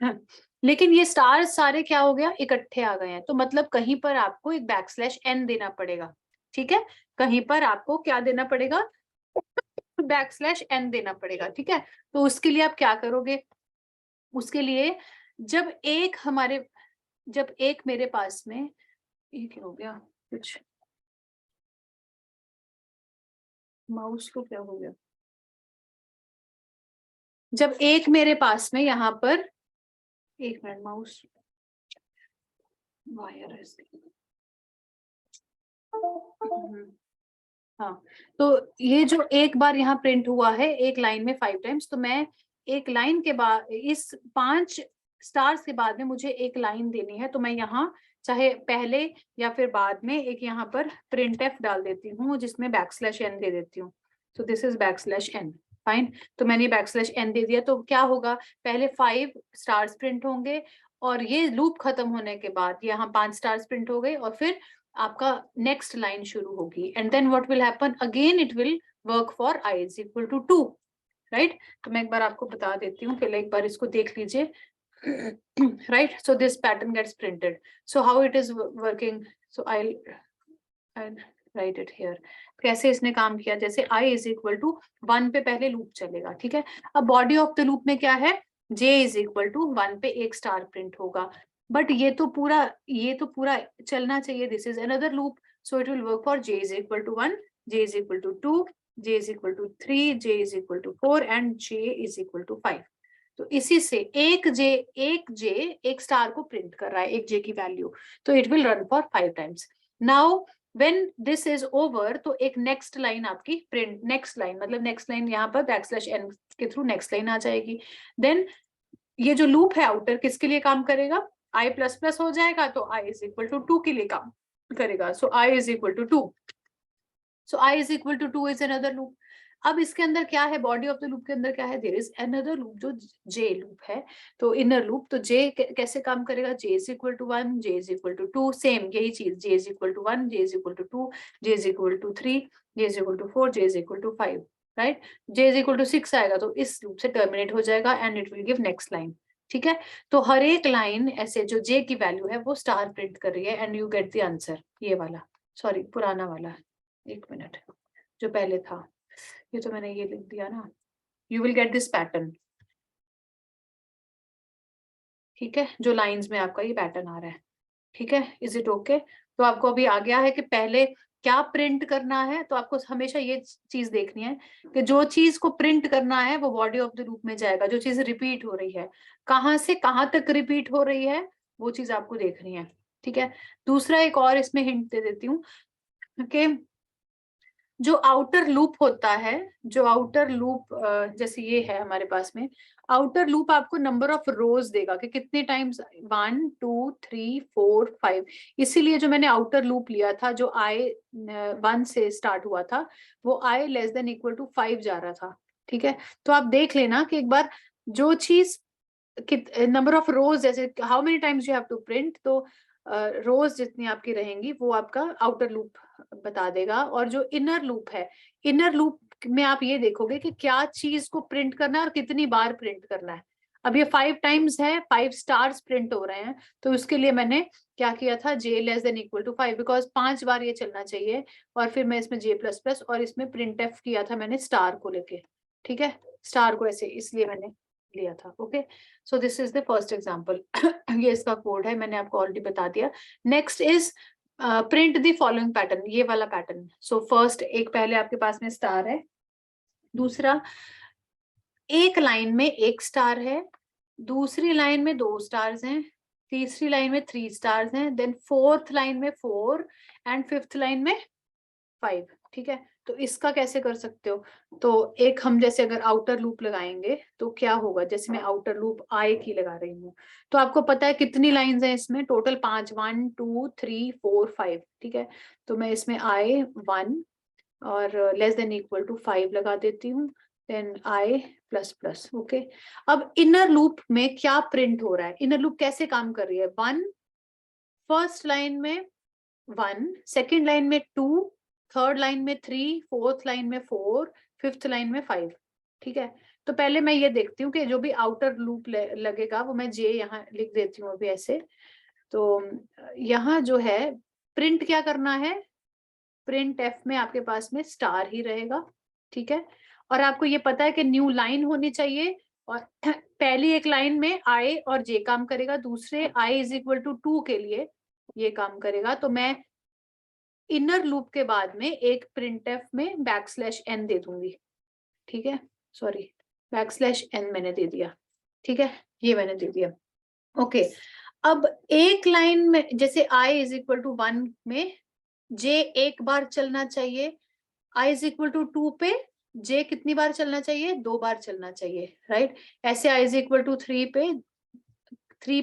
हाँ, लेकिन ये स्टार सारे क्या हो गया, इकट्ठे आ गए हैं। तो मतलब कहीं पर आपको एक बैकस्लैश एन देना पड़ेगा, ठीक है। कहीं पर आपको क्या देना पड़ेगा, बैकस्लैश एन देना पड़ेगा, ठीक है। तो उसके लिए आप क्या करोगे, उसके लिए जब एक मेरे पास में, ये क्या हो गया, कुछ माउस को क्या हो गया, जब एक मेरे पास में यहाँ पर, एक मिनट, माउस वायर है इसकी। हाँ, तो ये जो एक बार यहाँ प्रिंट हुआ है एक लाइन में 5 टाइम्स, तो मैं एक लाइन के बाद इस 5 स्टार्स के बाद में मुझे एक लाइन देनी है, तो मैं यहाँ चाहे पहले या फिर बाद में एक यहाँ पर प्रिंट एफ डाल देती हूँ जिसमें बैकस्लैश एन दे देती हूँ। So this is backslash n, fine. तो मैंने बैकस्लैश एन दे दिया, तो क्या होगा, पहले 5 स्टार्स प्रिंट होंगे और ये लूप खत्म होने के बाद यहाँ 5 स्टार्स प्रिंट हो गए और फिर आपका नेक्स्ट लाइन शुरू होगी, and then what will happen, again it will work for i is equal to 2, right. तो मैं एक बार आपको बता देती हूँ, पहले एक बार इसको देख लीजिए, right. So this pattern gets printed, so how it is working, so I write it here. कैसे इसने काम किया, जैसे i इज इक्वल टू 1 पे पहले लूप चलेगा, ठीक है। अब बॉडी ऑफ द लूप में क्या है, j इज इक्वल टू 1 पे एक स्टार प्रिंट होगा, बट ये तो पूरा चलना चाहिए, this is another loop. So it will work for j is equal to 1, j is equal to 2, j is equal to 3, j is equal to 4 and j is equal to 5। तो इसी से एक j एक star को print कर रहा है, एक j की वैल्यू, तो it will run for 5 times. Now when this is over, तो एक नेक्स्ट लाइन आपकी प्रिंट, नेक्स्ट लाइन मतलब नेक्स्ट लाइन यहाँ पर बैकस्लैश एन के थ्रू नेक्स्ट लाइन आ जाएगी। देन ये जो लूप है आउटर किसके लिए काम करेगा, i प्लस प्लस हो जाएगा, तो i इज इक्वल टू 2 के लिए काम करेगा। So i is equal to 2, so i is equal to 2 is another loop. अब इसके अंदर क्या है, बॉडी ऑफ द लूप के अंदर क्या है, देयर इज अनदर लूप जो j लूप है, तो इनर लूप। तो j कैसे काम करेगा, j is equal to 1, j is equal to 2, same यही चीज, j is equal to 1, j is equal to 2, j is equal to 3, j is equal to 4, j is equal to 5, right. j is equal to 6 आएगा तो इस loop से terminate हो जाएगा and it will give next line, ठीक है। तो हर एक लाइन ऐसे जो j की वैल्यू है वो स्टार प्रिंट कर रही है and you get the answer, ये वाला, सॉरी पुराना वाला, एक मिनट जो पहले था, ये तो मैंने ये लिख दिया ना, you will get this pattern, ठीक है, जो लाइंस में आपका ये पैटर्न आ रहा है, ठीक है, इज इट ओके? तो आपको अभी आ गया है कि पहले क्या प्रिंट करना है, तो आपको हमेशा ये चीज देखनी है कि जो चीज को प्रिंट करना है वो बॉडी ऑफ द लूप में जाएगा, जो चीज रिपीट हो रही है, कहाँ से कहाँ तक रिपीट हो रही है, वो चीज आपको देखनी है, ठीक है। दूसरा एक और इसमें हिंट दे देती हूँ कि जो आउटर लूप होता है, जो आउटर लूप जैसे ये है हमारे पास में, आउटर लूप आपको नंबर ऑफ रोज देगा कि कितने टाइम्स 1 2 3 4 5, इसीलिए जो मैंने आउटर लूप लिया था जो आई 1 से स्टार्ट हुआ था वो आई लेस देन इक्वल टू 5 जा रहा था, ठीक है। तो आप देख लेना कि एक बार जो चीज नंबर ऑफ रोज, जैसे how many times you have to print, तो रोज जितनी आपकी रहेंगी वो आपका आउटर लूप बता देगा। और जो इनर लूप है, इनर लूप में आप ये देखोगे कि क्या चीज को प्रिंट करना है और कितनी बार प्रिंट करना है। अब ये 5 टाइम्स है, 5 स्टार्स प्रिंट हो रहे हैं, तो उसके लिए मैंने क्या किया था, j less than equal to 5, because 5 बार ये चलना चाहिए। और फिर मैं इसमें j प्लस प्लस और इसमें प्रिंट एफ किया था मैंने स्टार को लेके, ठीक है, स्टार को ऐसे इसलिए मैंने लिया था। Okay, so this is the first example. ये इसका कोड है, मैंने आपको ऑलरेडी बता दिया। Next is print the following pattern, ये वाला पैटर्न। सो फर्स्ट एक पहले आपके पास में स्टार है, दूसरा एक लाइन में एक स्टार है, दूसरी लाइन में 2 स्टार्स हैं, तीसरी लाइन में 3 स्टार्स हैं, देन फोर्थ लाइन में 4 एंड फिफ्थ लाइन में 5, ठीक है। तो इसका कैसे कर सकते हो, तो एक हम जैसे अगर आउटर लूप लगाएंगे तो क्या होगा, जैसे मैं आउटर लूप आई की लगा रही हूँ, तो आपको पता है कितनी लाइंस हैं इसमें टोटल, 5, 1 2 3 4 5, ठीक है। तो मैं इसमें आई 1 और लेस देन इक्वल टू 5 लगा देती हूँ, then I plus plus. Okay, अब इनर लूप में क्या प्रिंट हो रहा है, इनर लूप कैसे काम कर रही है, 1 फर्स्ट लाइन में 1, सेकेंड लाइन में 2, थर्ड लाइन में 3, फोर्थ लाइन में 4, फिफ्थ लाइन में 5, ठीक है। तो पहले मैं ये देखती हूँ कि जो भी आउटर लूप लगेगा वो मैं जे यहाँ लिख देती हूँ अभी ऐसे। तो यहाँ जो है प्रिंट क्या करना है, प्रिंट एफ में आपके पास में स्टार ही रहेगा, ठीक है। और आपको ये पता है कि न्यू लाइन होनी चाहिए, और पहली एक लाइन में आई और जे काम करेगा, दूसरे आई इज इक्वल टू 2 के लिए ये काम करेगा। तो मैं इनर लूप के बाद में एक प्रिंटफ में बैकस्लैश एन दे दूंगी, ठीक है, सॉरी बैकस्लैश एन मैंने दे दिया, ठीक है, ये मैंने दे दिया। ओके, अब एक लाइन में जैसे आई इज इक्वल टू 1 में जे एक बार चलना चाहिए, आई इज इक्वल टू 2 पे जे कितनी बार चलना चाहिए, 2 बार चलना चाहिए, राइट। ऐसे आई इज इक्वल टू 3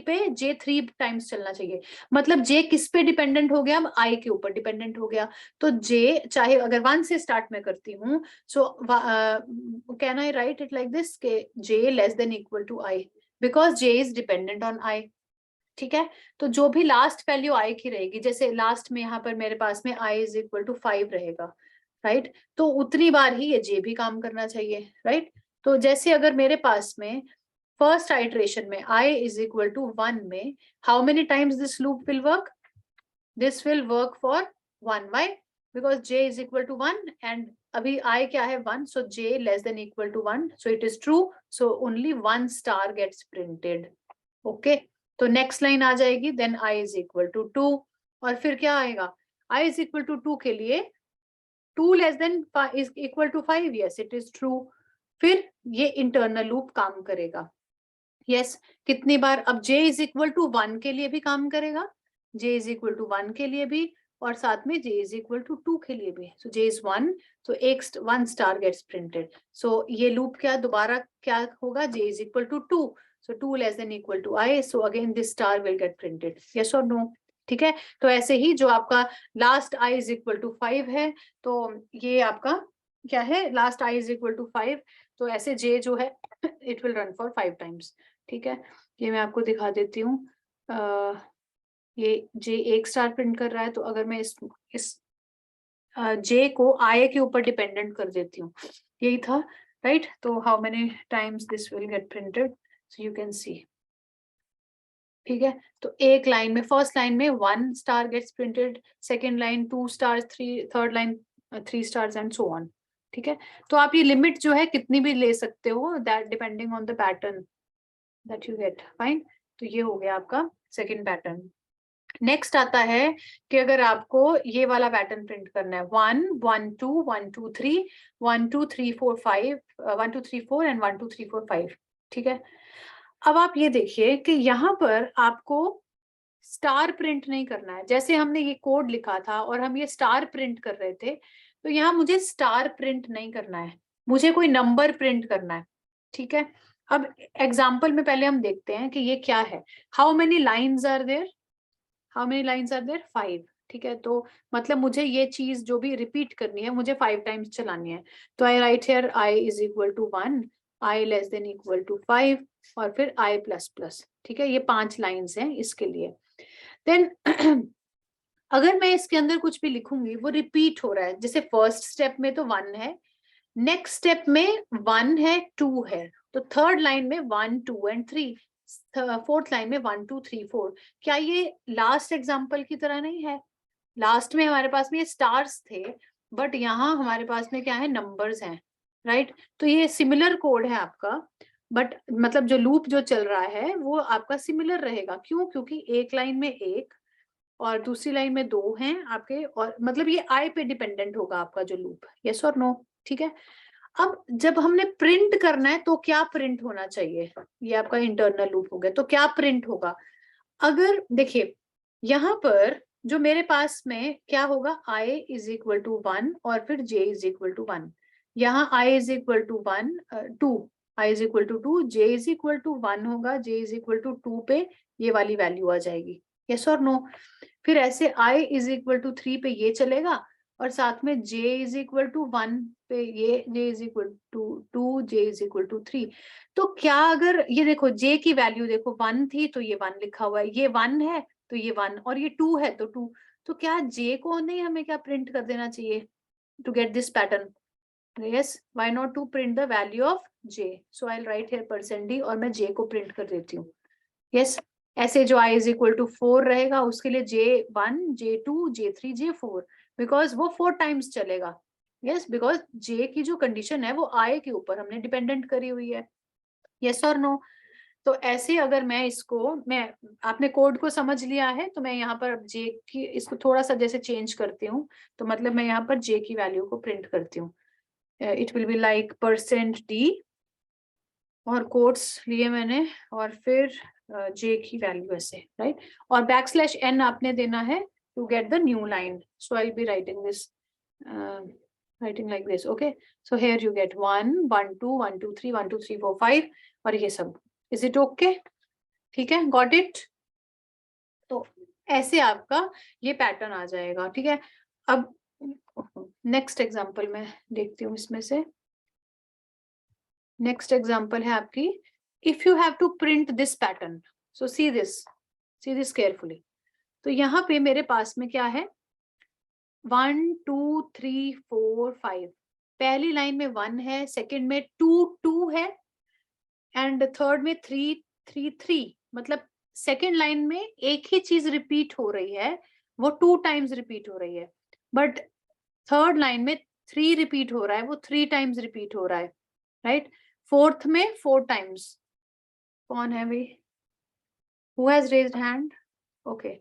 पे जे 3 टाइम्स चलना चाहिए। मतलब जे किस पे डिपेंडेंट हो गया, अब आई के ऊपर डिपेंडेंट हो गया। तो जे चाहे अगर 1 से स्टार्ट में करती हूँ, so can I write it like this के J less than equal to I, because J is dependent on I, ठीक है। तो जो भी लास्ट वैल्यू आई की रहेगी, जैसे लास्ट में यहाँ पर मेरे पास में आई इज इक्वल टू 5 रहेगा, राइट, तो उतनी बार ही ये जे भी काम करना चाहिए, राइट। तो जैसे अगर मेरे पास में फर्स्ट आइट्रेशन में i is equal to 1 में how many times this loop will work, this will work for 1, why, because j is equal to 1 and अभी i क्या है 1, so j less than equal to 1, so it is true, so only 1 star gets printed। okay, तो next line आ जाएगी, then i is equal to 2, और फिर क्या आएगा, i is equal to 2 के लिए 2 less than is equal to 5, yes it is true, फिर ये इंटरनल लूप काम करेगा, यस कितनी बार, अब j इज इक्वल टू 1 के लिए भी काम करेगा, j इज इक्वल टू 1 के लिए भी, और साथ में j इज इक्वल टू 2 के लिए भी, सो j इज 1, तो एक 1 स्टार गेट्स प्रिंटेड। सो ये लूप क्या दोबारा क्या होगा, j is equal to 2, so 2 less than equal to i, so again this star will get printed, yes और नो, ठीक है। तो ऐसे ही जो आपका last i is equal to 5 है, तो ये आपका क्या है, last i is equal to 5, तो ऐसे j जो है it will run for 5 times, ठीक है। ये मैं आपको दिखा देती हूँ, ये जे एक स्टार प्रिंट कर रहा है, तो अगर मैं इस जे को आई के ऊपर डिपेंडेंट कर देती हूँ, यही था, राइट। तो how many times this will get printed, so you can सी, ठीक है। तो एक लाइन में फर्स्ट लाइन में 1 star gets printed, second line 2 stars, third line 3 stars and so on, ठीक है, तो आप ये लिमिट जो है कितनी भी ले सकते हो, that depending on the pattern that you get, fine. तो ये हो गया आपका सेकेंड पैटर्न। नेक्स्ट आता है कि अगर आपको ये वाला पैटर्न प्रिंट करना है, 1 1 2 1 2 3 1 2 3 4 5 1 2 3 4 एंड 1 2 3 4 5, ठीक है। अब आप ये देखिए कि यहाँ पर आपको स्टार प्रिंट नहीं करना है। जैसे हमने ये कोड लिखा था और हम ये स्टार प्रिंट कर रहे थे, तो यहाँ मुझे स्टार प्रिंट नहीं करना है, मुझे कोई नंबर प्रिंट करना है, ठीक है। अब एग्जाम्पल में पहले हम देखते हैं कि ये क्या है। How many lines are there, how many lines are there, 5, ठीक है। तो मतलब मुझे ये चीज जो भी रिपीट करनी है मुझे 5 टाइम्स चलानी है। तो I write here i is equal to 1, i less than equal to 5 और फिर i प्लस प्लस, ठीक है। ये 5 लाइन्स हैं इसके लिए। देन अगर मैं इसके अंदर कुछ भी लिखूंगी वो रिपीट हो रहा है, जैसे फर्स्ट स्टेप में तो 1 है, नेक्स्ट स्टेप में 1 है 2 है, तो थर्ड लाइन में 1 2 एंड 3, फोर्थ लाइन में 1 2 3 4। क्या ये लास्ट एग्जाम्पल की तरह नहीं है? लास्ट में हमारे पास में ये स्टार्स थे, बट यहाँ हमारे पास में क्या है, नंबर्स हैं, राइट। तो ये सिमिलर कोड है आपका, बट मतलब जो लूप जो चल रहा है वो आपका सिमिलर रहेगा। क्यों? क्योंकि एक लाइन में 1 और दूसरी लाइन में 2 हैं आपके, और मतलब ये आई पे डिपेंडेंट होगा आपका जो लूप, यस और नो, ठीक है। अब जब हमने प्रिंट करना है तो क्या प्रिंट होना चाहिए, ये आपका इंटरनल लूप हो गया, तो क्या प्रिंट होगा? अगर देखिए यहाँ पर जो मेरे पास में क्या होगा, i इज इक्वल टू 1 और फिर j इज इक्वल टू 1, यहाँ i is equal to 1 2, i is equal to 2, j is equal to 1 होगा, j इज इक्वल टू 2 पे ये वाली वैल्यू आ जाएगी, यस और नो। फिर ऐसे i इज इक्वल टू 3 पे ये चलेगा, और साथ में j इज इक्वल टू 1 पे ये, j is equal to 2, j is equal to 3। तो क्या अगर ये देखो j की वैल्यू देखो 1 थी तो ये 1 लिखा हुआ है, ये 1 है तो ये 1, और ये 2 है तो 2, तो क्या j को नहीं हमें क्या प्रिंट कर देना चाहिए to get this pattern? yes, why not to print the value of j? so I'll write here %d और मैं j को प्रिंट कर देती हूँ, yes। ऐसे जो i इज इक्वल टू 4 रहेगा उसके लिए j1 j2 j3 j4, because वो 4 टाइम्स चलेगा, यस, बिकॉज j की जो कंडीशन है वो i के ऊपर हमने डिपेंडेंट करी हुई है, यस और नो। तो ऐसे अगर मैं इसको, मैं आपने कोड को समझ लिया है, तो मैं यहाँ पर अब j की इसको थोड़ा सा जैसे चेंज करती हूँ, तो मतलब मैं यहाँ पर j की वैल्यू को प्रिंट करती हूँ। It will be like %d और कोट्स लिए मैंने, और फिर j की वैल्यू ऐसे, राइट। और \n आपने देना है to get the new line, so I will be writing this, writing like this, okay। so here you get 1 1 2 1 2 3 1 2 3 4 5 और ये सब, is it okay? ठीक है, got it। तो ऐसे आपका ये पैटर्न आ जाएगा, ठीक है। अब नेक्स्ट एग्जांपल में देखती हूँ इसमें से। नेक्स्ट एग्जांपल है आपकी, if you have to print this pattern, so see this carefully. तो यहाँ पे मेरे पास में क्या है, 1 2 3 4 5, पहली लाइन में 1 है, सेकंड में 2 2 है, एंड थर्ड में 3 3 3, मतलब सेकंड लाइन में एक ही चीज रिपीट हो रही है, वो 2 टाइम्स रिपीट हो रही है, बट थर्ड लाइन में 3 रिपीट हो रहा है, वो 3 टाइम्स रिपीट हो रहा है, राइट। फोर्थ में 4 टाइम्स, कौन है भाई, who has raised hand, okay.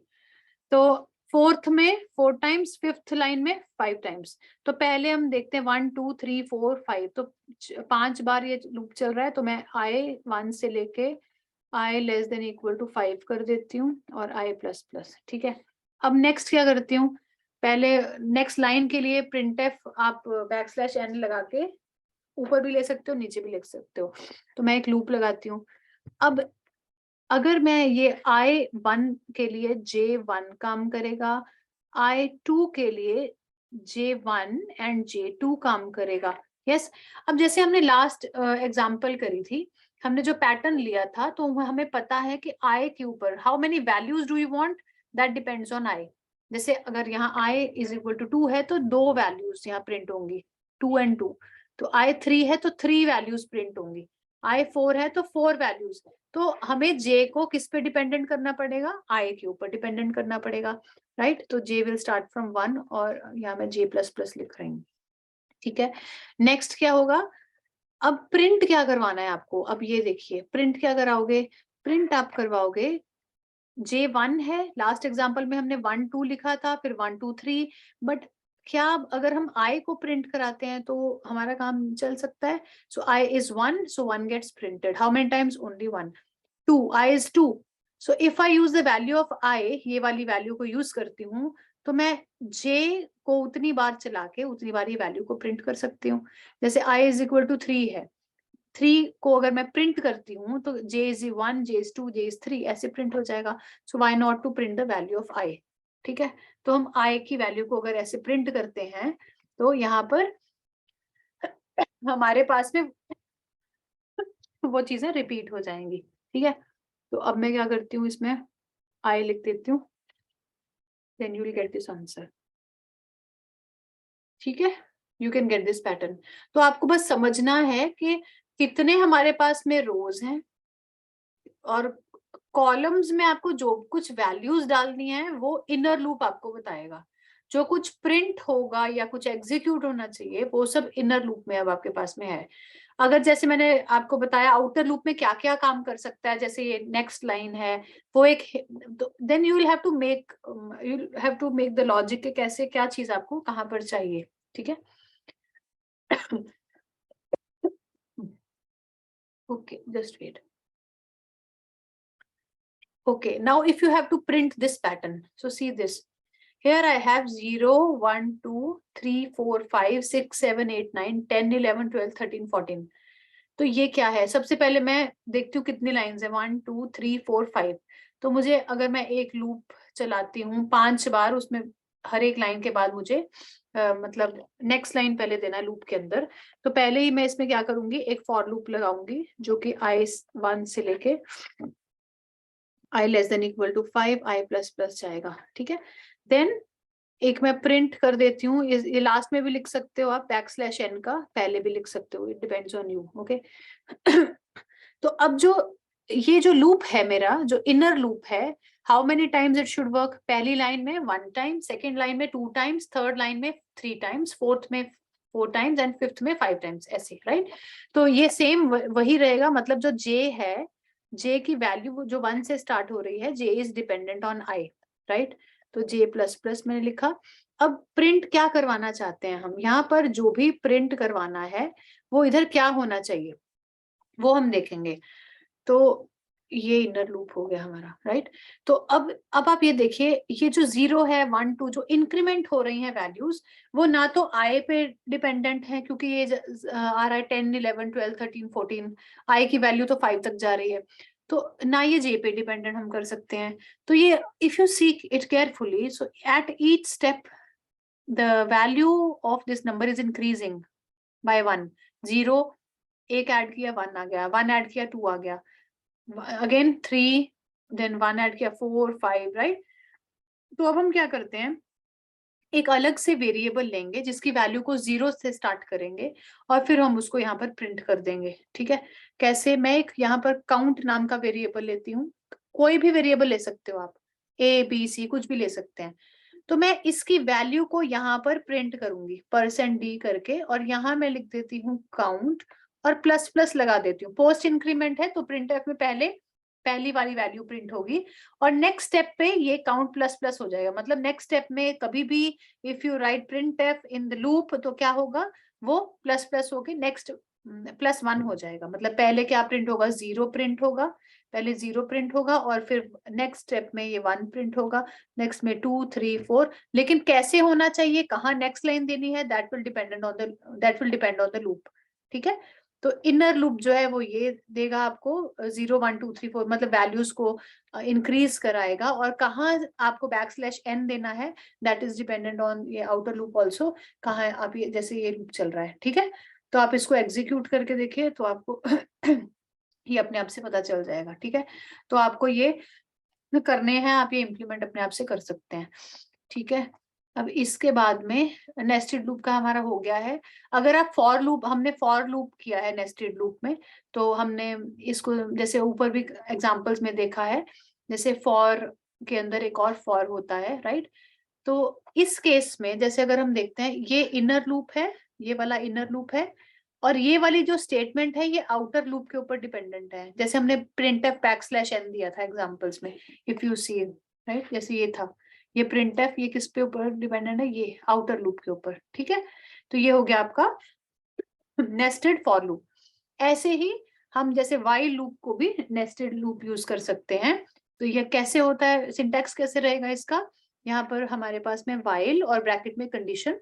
तो फोर्थ में 4 टाइम्स, फिफ्थ लाइन में 5 टाइम्स। तो पहले हम देखते हैं 1 2 3 4 5, तो 5 बार ये लूप चल रहा है, तो मैं i 1 से लेके i less than equal to 5 कर देती हूँ और i प्लस प्लस, ठीक है। अब नेक्स्ट क्या करती हूँ, पहले नेक्स्ट लाइन के लिए printf आप \n लगा के ऊपर भी ले सकते हो नीचे भी लिख सकते हो, तो मैं एक लूप लगाती हूँ। अब अगर मैं ये i1 के लिए j1 काम करेगा, i2 के लिए j1 एंड j2 काम करेगा, यस। अब जैसे हमने लास्ट एग्जांपल करी थी, हमने जो पैटर्न लिया था, तो हमें पता है कि i के ऊपर how many values do you want, that depends on i। जैसे अगर यहाँ i इज इक्वल टू 2 है तो 2 वैल्यूज यहाँ प्रिंट होंगी, 2 एंड 2। तो i3 है तो 3 वैल्यूज प्रिंट होंगी, i4 है तो 4 वैल्यूज। तो हमें j को किस पे डिपेंडेंट करना पड़ेगा, i के ऊपर डिपेंडेंट करना पड़ेगा, राइट। तो j विल स्टार्ट फ्रॉम 1 और यहाँ मैं j प्लस प्लस लिख रही हूँ, ठीक है, नेक्स्ट क्या होगा, अब प्रिंट क्या करवाना है आपको, अब ये देखिए प्रिंट क्या कराओगे, प्रिंट आप करवाओगे J1 है, लास्ट एग्जांपल में हमने 1 2 लिखा था, फिर 1 2 3, बट क्या अगर हम I को प्रिंट कराते हैं तो हमारा काम चल सकता है। सो I is 1, so 1 gets printed. How many times? Only 1. 2, I is 2. So if I use the value of I, ये वाली वैल्यू को यूज करती हूँ, तो मैं J को उतनी बार चला के उतनी बार ये वैल्यू को प्रिंट कर सकती हूँ। जैसे I is equal to 3 है, 3 को अगर मैं प्रिंट करती हूँ तो J is 1, J is 2, J is 3 ऐसे प्रिंट हो जाएगा। So why not to print the value of I। ठीक है, तो हम I की वैल्यू को अगर ऐसे प्रिंट करते हैं तो यहाँ पर हमारे पास में वो चीजें रिपीट हो जाएंगी। ठीक है, तो अब मैं क्या करती हूँ, इसमें I लिख देती हूँ, then you will get this answer. ठीक है, you can get this pattern. तो आपको बस समझना है कि कितने हमारे पास में रोज हैं और कॉलम्स में आपको जो कुछ वैल्यूज डालनी है वो इनर लूप आपको बताएगा। जो कुछ प्रिंट होगा या कुछ एग्जीक्यूट होना चाहिए वो सब इनर लूप में अब आपके पास में है। अगर जैसे मैंने आपको बताया आउटर लूप में क्या क्या काम कर सकता है, जैसे ये नेक्स्ट लाइन है वो एक, then you will have to make the logic के कैसे क्या चीज आपको कहाँ पर चाहिए। ठीक है, okay, just wait. Okay, now if you have to print this pattern, so see this, here I have 0 1 2 3 4 5 6 7 8 9 10 11 12 13 14। तो ये क्या है, सबसे पहले मैं देखती हूँ कितनी लाइंस है, 1 2 3 4 5। तो मुझे अगर मैं एक लूप चलाती हूँ 5 बार, उसमें हर एक लाइन के बाद मुझे मतलब नेक्स्ट लाइन पहले देना लूप के अंदर। तो पहले ही मैं इसमें क्या करूंगी, एक फॉर लूप लगाऊंगी जो कि I1 से लेके I less than equal to 5 I plus plus जाएगा। ठीक है, देन एक मैं प्रिंट कर देती हूँ, ये लास्ट में भी लिख सकते हो आप, \n का पहले भी लिख सकते हो, it depends on you. Okay, तो अब जो ये जो लूप है मेरा, जो इनर लूप है, how many times it should work, पहली लाइन में 1 टाइम, सेकेंड लाइन में 2 टाइम्स, थर्ड लाइन में 3 टाइम्स, फोर्थ में 4 टाइम्स एंड फिफ्थ में 5 टाइम्स, ऐसे, राइट। तो ये सेम वही रहेगा, मतलब जो J है, J की वैल्यू जो 1 से स्टार्ट हो रही है, J is dependent on I, right. तो J प्लस प्लस मैंने लिखा। अब प्रिंट क्या करवाना चाहते हैं हम, यहाँ पर जो भी प्रिंट करवाना है वो इधर क्या होना चाहिए वो हम देखेंगे। तो ये इनर लूप हो गया हमारा, राइट। तो अब आप ये देखिए, ये जो 0 है 1 2 जो इंक्रीमेंट हो रही हैं वैल्यूज, वो ना तो I पे डिपेंडेंट है क्योंकि ये आ रहा है 10 11 12 13 14, I की वैल्यू तो 5 तक जा रही है, तो ना ये J पे डिपेंडेंट हम कर सकते हैं। तो ये if you see it carefully, so at each step the value of this number is increasing by 1। 0 एक ऐड किया 1 आ गया, 1 ऐड किया 2 आ गया, अगेन 3, देन 1 ऐड किया 4 5, राइट। तो अब हम क्या करते हैं, एक अलग से वेरिएबल लेंगे जिसकी वैल्यू को 0 से स्टार्ट करेंगे और फिर हम उसको यहाँ पर प्रिंट कर देंगे। ठीक है, कैसे, मैं एक यहाँ पर काउंट नाम का वेरिएबल लेती हूँ, कोई भी वेरिएबल ले सकते हो आप, A B C कुछ भी ले सकते हैं। तो मैं इसकी वैल्यू को यहाँ पर प्रिंट करूंगी %d करके, और यहाँ मैं लिख देती हूँ काउंट और प्लस प्लस लगा देती हूँ। पोस्ट इंक्रीमेंट है तो प्रिंटफ में पहली वाली वैल्यू प्रिंट होगी और नेक्स्ट स्टेप पे ये काउंट प्लस प्लस हो जाएगा। मतलब नेक्स्ट स्टेप में कभी भी if you right printf in the loop तो क्या होगा, वो प्लस प्लस होके नेक्स्ट +1 हो जाएगा। मतलब पहले क्या प्रिंट होगा, 0 प्रिंट होगा, पहले 0 प्रिंट होगा और फिर नेक्स्ट स्टेप में ये 1 प्रिंट होगा, नेक्स्ट में 2 3 4। लेकिन कैसे होना चाहिए, कहाँ नेक्स्ट लाइन देनी है, that will depend on the loop. ठीक है, तो इनर लूप जो है वो ये देगा आपको 0 1 2 3 4, मतलब वैल्यूज को इंक्रीज कराएगा, और कहाँ आपको \n देना है दैट इज डिपेंडेंट ऑन ये आउटर लूप ऑल्सो, कहाँ आप ये जैसे ये लूप चल रहा है। ठीक है, तो आप इसको एग्जीक्यूट करके देखिए तो आपको ये अपने आप से पता चल जाएगा। ठीक है, तो आपको ये करने हैं, आप ये इम्प्लीमेंट अपने आप से कर सकते हैं। ठीक है, अब इसके बाद में नेस्टेड लूप का हमारा हो गया है। अगर आप फॉर लूप, हमने फॉर लूप किया है नेस्टेड लूप में, तो हमने इसको जैसे ऊपर भी एग्जांपल्स में देखा है, जैसे फॉर के अंदर एक और फॉर होता है, राइट। तो इस केस में जैसे अगर हम देखते हैं ये इनर लूप है ये वाला इनर लूप है, और ये वाली जो स्टेटमेंट है ये आउटर लूप के ऊपर डिपेंडेंट है। जैसे हमने printf \n दिया था एग्जांपल्स में, इफ यू सी राइट, जैसे ये था, ये printf ये किस पे ऊपर डिपेंडेंट है, ये आउटर लूप के ऊपर, ठीक है। तो ये हो गया आपका नेस्टेड फॉर लूप। ऐसे ही हम जैसे वाइल लूप को भी नेस्टेड लूप यूज कर सकते हैं। तो ये कैसे होता है, सिंटैक्स कैसे रहेगा इसका, यहाँ पर हमारे पास में वाइल और ब्रैकेट में कंडीशन,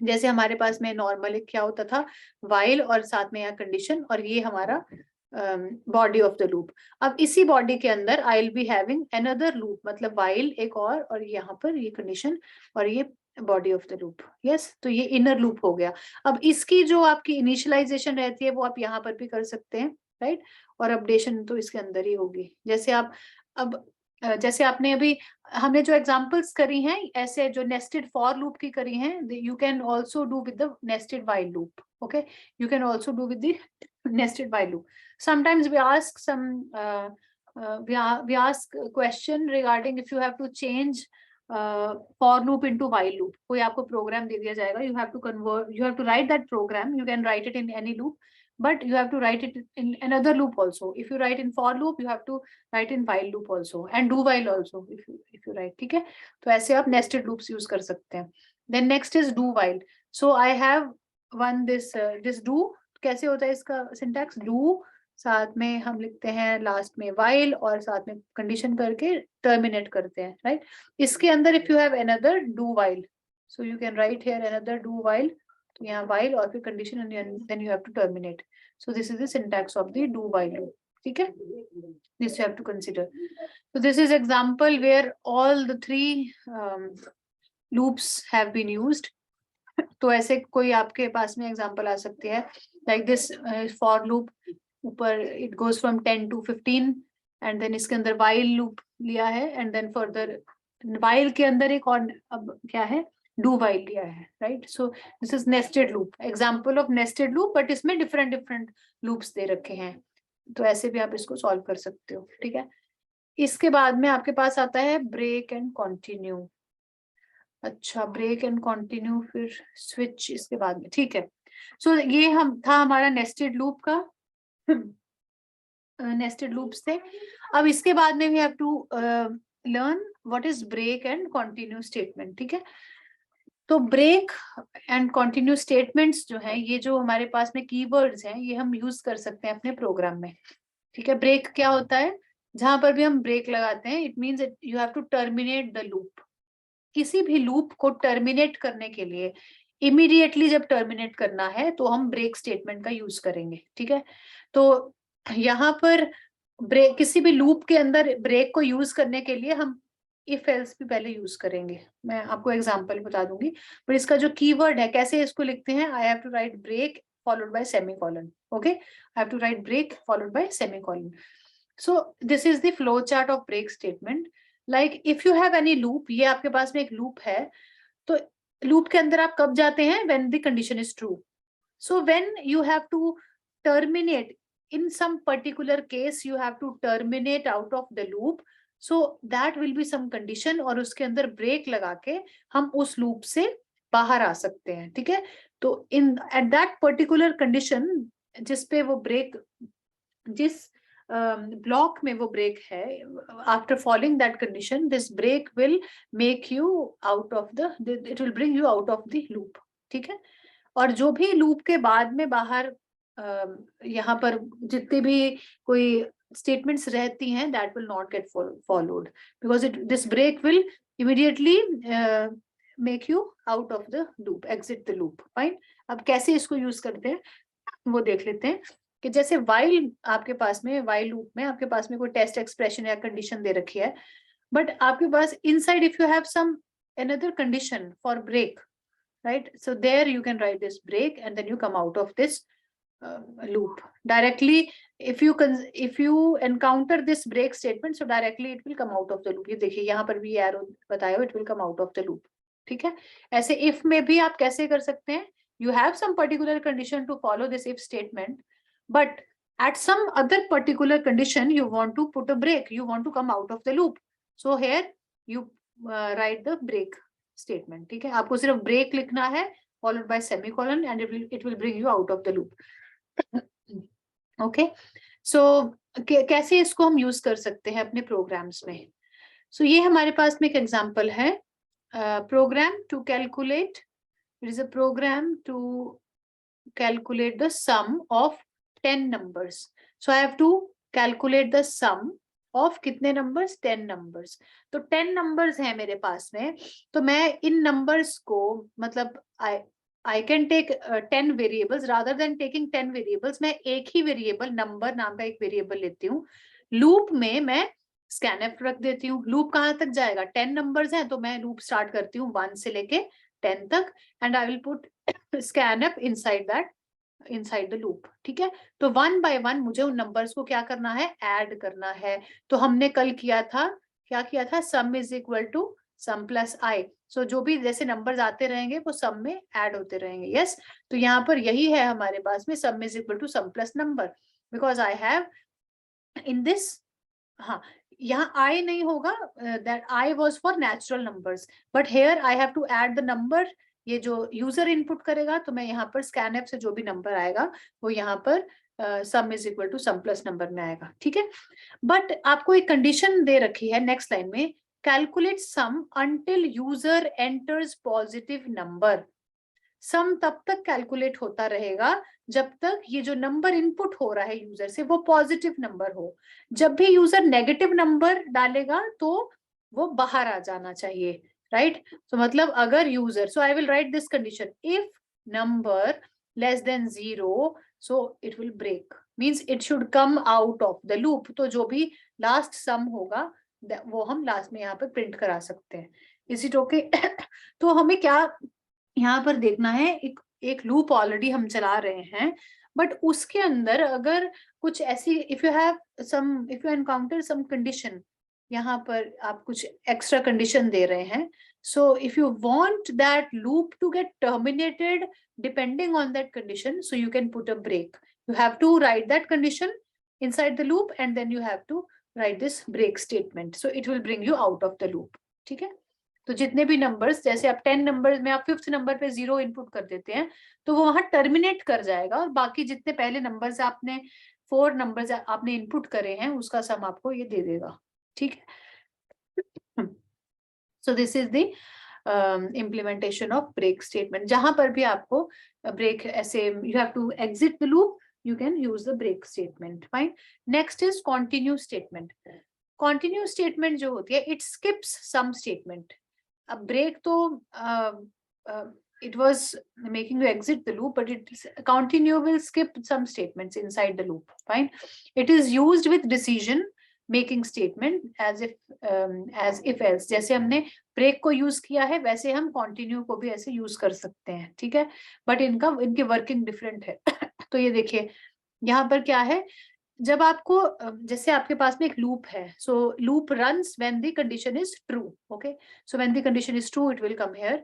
जैसे हमारे पास में नॉर्मली क्या होता था, वाइल और साथ में यहाँ कंडीशन, और ये हमारा बॉडी ऑफ द लूप। अब इसी बॉडी के अंदर आई will be having another loop, मतलब वाइल एक और यहाँ पर ये कंडीशन और ये body of the loop. Yes, तो ये इनर लूप हो गया। अब इसकी जो आपकी इनिशियलाइजेशन रहती है वो आप यहाँ पर भी कर सकते हैं, राइट, और अपडेशन तो इसके अंदर ही होगी। जैसे आप अब जैसे आपने अभी हमने जो एग्जांपल्स करी हैं ऐसे जो नेस्टेड फॉर लूप की करी हैं, you can also do with the nested while loop. Okay, you can also do with the nested while loop. Sometimes we ask we ask question regarding if you have to change for loop into while loop. कोई आपको programme दे दिया जाएगा, you have to convert, you have to write that program, you can write it in any loop, but you have to write it in another loop also. If you write in for loop, you have to write in while loop also, and do while also if you write, ठीक है। तो ऐसे आप nested loops use कर सकते हैं। Then next is do while. So I have one this do, कैसे होता है इसका सिंटैक्स, डू साथ में हम लिखते हैं लास्ट में वाइल और साथ में कंडीशन करके टर्मिनेट करते हैं, राइट। इसके अंदर if you have another do while, so you can write here another do while, तो यहाँ वाइल और फिर condition and then you have to terminate. So this is the syntax of the do while loop, ठीक है, this you have to consider. So this is example where all the three loops have been used. तो ऐसे कोई आपके पास में example आ सकती है, लाइक दिस फॉर लूप, ऊपर it goes from 10 to 15, and then इसके अंदर वाइल लूप लिया है, एंड देन फर्दर वाइल के अंदर एक और अब क्या है, डू वाइल लिया है, right. So this is nested loop, example of nested loop, but इसमें डिफरेंट डिफरेंट लूप्स दे रखे हैं। तो ऐसे भी आप इसको सॉल्व कर सकते हो, ठीक है। इसके बाद में आपके पास आता है ब्रेक एंड कंटिन्यू। अच्छा, ब्रेक एंड कंटिन्यू, फिर स्विच इसके बाद में, ठीक है। सो ये हम था हमारा नेस्टेड लूप का, नेस्टेड लूप्स थे। अब इसके बाद में we have to learn what is break and continue statement, ठीक है। तो ब्रेक एंड कंटिन्यू स्टेटमेंट्स जो है, ये जो हमारे पास में कीवर्ड्स हैं, ये हम यूज कर सकते हैं अपने प्रोग्राम में, ठीक है। ब्रेक क्या होता है, जहां पर भी हम ब्रेक लगाते हैं, it means you have to terminate the loop. किसी भी लूप को टर्मिनेट करने के लिए इमीडिएटली जब टर्मिनेट करना है तो हम ब्रेक स्टेटमेंट का यूज करेंगे, ठीक है। तो यहाँ पर ब्रेक, किसी भी लूप के अंदर ब्रेक को यूज करने के लिए हम इफ एल्स भी पहले यूज करेंगे। मैं आपको एग्जांपल बता दूंगी, पर इसका जो कीवर्ड है कैसे इसको लिखते हैं, I have to write break followed by semicolon, okay, I have to write break followed by semicolon. So this is the flow chart of break statement. Like if you have any loop, ये आपके पास में एक loop है, तो loop के अंदर आप कब जाते हैं, when the condition is true. So when you have to terminate, in some particular case you have to terminate out of the loop, so that will be some condition, और उसके अंदर ब्रेक लगा के हम उस लूप से बाहर आ सकते हैं, ठीक है। तो इन एट दैट पर्टिकुलर कंडीशन, जिस पे वो ब्रेक, जिस ब्लॉक में वो ब्रेक है, after following that condition this break will make you out of the, it will bring you out of the loop, ठीक है। और जो भी लूप के बाद में बाहर यहाँ पर जितने भी कोई स्टेटमेंट्स रहती हैं, that will not get followed, because it this break will immediately make you out of the loop, exit the loop, fine. अब कैसे इसको यूज करते हैं वो देख लेते हैं, कि जैसे वाइल आपके पास में, वाइल लूप में आपके पास में कोई टेस्ट एक्सप्रेशन या कंडीशन दे रखी है, बट आपके पास inside if you have some another condition for break, right, so there you can write this break and then you come out of this loop directly. If you encounter this break statement, so directly it will come out of the loop. ये देखिए यहाँ पर भी arrow बताया, it will come out of the loop, ठीक है। ऐसे if में भी आप कैसे कर सकते हैं, you have some particular condition to follow this if statement, but at some other particular condition you want to put a break, you want to come out of the loop, so here you write the break statement, ठीक है। आपको सिर्फ break लिखना है followed by semicolon, and it will bring you out of the loop. Okay, so कैसे इसको हम use कर सकते हैं अपने प्रोग्राम्स में? So ये हमारे पास में एक एग्जांपल है, program to calculate, it is a program to calculate the sum of 10 numbers. So I have to calculate the sum of कितने numbers? 10 numbers. तो 10 numbers है मेरे पास में, तो मैं इन numbers को मतलब I can take 10 variables rather than taking 10 variables. मैं एक ही variable number नाम का एक variable लेती हूँ. Loop में मैं scanf रख देती हूँ. Loop कहाँ तक जाएगा? 10 numbers हैं, तो मैं loop start करती हूँ 1 से लेके 10 तक, and I will put scanf inside that, inside the loop. ठीक है, तो 1 by 1 मुझे उन numbers को क्या करना है? Add करना है. तो हमने कल किया था, क्या किया था? Sum is equal to sum plus I. So जो भी जैसे numbers आते रहेंगे वो sum में add होते रहेंगे. Yes, तो यहाँ पर यही है हमारे पास में sum is equal to sum plus number, because I have in this, हाँ यहाँ I नहीं होगा, that I was for natural numbers, but here I have to add the number. ये जो यूजर इनपुट करेगा, तो मैं यहाँ पर scanf से जो भी नंबर आएगा वो यहाँ पर sum is equal to sum plus number में आएगा. ठीक है, बट आपको एक कंडीशन दे रखी है नेक्स्ट लाइन में, calculate sum until user enters positive number. Sum तब तक कैलकुलेट होता रहेगा जब तक ये जो नंबर इनपुट हो रहा है यूजर से वो पॉजिटिव नंबर हो. जब भी यूजर नेगेटिव नंबर डालेगा तो वो बाहर आ जाना चाहिए, राइट? तो मतलब अगर user, so I will write this condition, if number less than 0, so it will break, means it should come out of the loop. तो जो भी लास्ट सम होगा वो हम लास्ट में यहाँ पर प्रिंट करा सकते हैं. Is it okay? तो हमें क्या यहाँ पर देखना है, एक लूप ऑलरेडी हम चला रहे हैं, बट उसके अंदर अगर कुछ ऐसी, if you encounter some condition, यहाँ पर आप कुछ एक्स्ट्रा कंडीशन दे रहे हैं, so if you want that loop to get terminated depending on that condition, so you can put a break. You have to write that condition inside the loop and then you have to write this break statement, so it will bring you out of the loop. ठीक है, तो जितने भी numbers, जैसे आप 10 numbers में आप 5th number पे 0 इनपुट कर देते हैं तो वो वहां टर्मिनेट कर जाएगा, और बाकी जितने पहले नंबर्स आपने 4 नंबर्स आपने इनपुट करे हैं उसका सम आपको ये दे देगा. ठीक है, सो this is the implementation of break statement. जहां पर भी आपको break ऐसे you have to exit the loop, you can use the break statement. Fine. Next is continue statement. Continue statement जो होती है, it skips some statement. अब break तो it was making you exit the loop, but it continue will skip some statements inside the loop. Fine. It is used with decision making statement as if else. जैसे हमने break को use किया है वैसे हम continue को भी ऐसे use कर सकते हैं. ठीक है, but इनके working different है. तो ये देखिए यहाँ पर क्या है, जब आपको जैसे आपके पास में एक लूप है, so loop runs when the condition is true. Okay, so when the condition is true it will come here.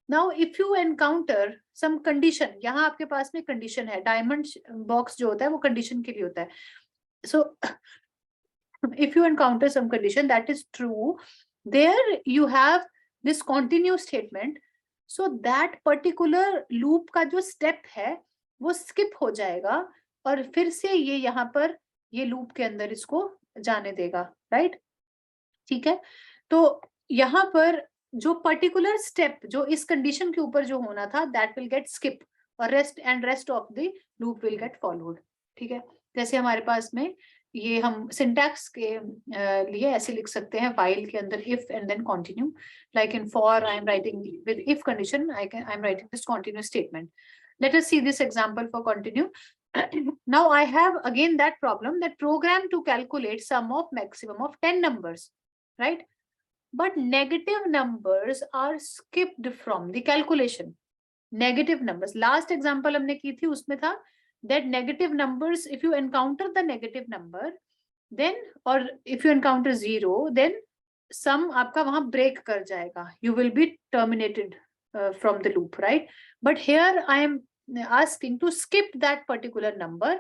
Now if you encounter some condition, यहाँ आपके पास में कंडीशन है, डायमंड बॉक्स जो होता है वो कंडीशन के लिए होता है. सो if you encounter some condition that is true, there you have this continue statement, so that particular loop का जो step है वो skip हो जाएगा और फिर से ये यहाँ पर ये लूप के अंदर इसको जाने देगा, राइट? ठीक है, तो यहाँ पर जो पर्टिकुलर स्टेप जो इस कंडीशन के ऊपर जो होना था दैट विल गेट स्किप, और rest of the loop will gate followed. ठीक है, जैसे हमारे पास में ये हम सिंटैक्स के लिए ऐसे लिख सकते हैं, व्हाइल के अंदर if and then continue, like in for I am writing with if condition, I am writing this continue statement. Let us see this example for continue. Now I have again that problem, that program to calculate sum of maximum of 10 numbers, right? But negative numbers are skipped from the calculation. Negative numbers, last example हमने की थी उसमें था that negative numbers, if you encounter the negative number then, or if you encounter 0 then sum आपका वहां break कर जाएगा, you will be terminated from the loop, right? But here I am asking to skip that particular number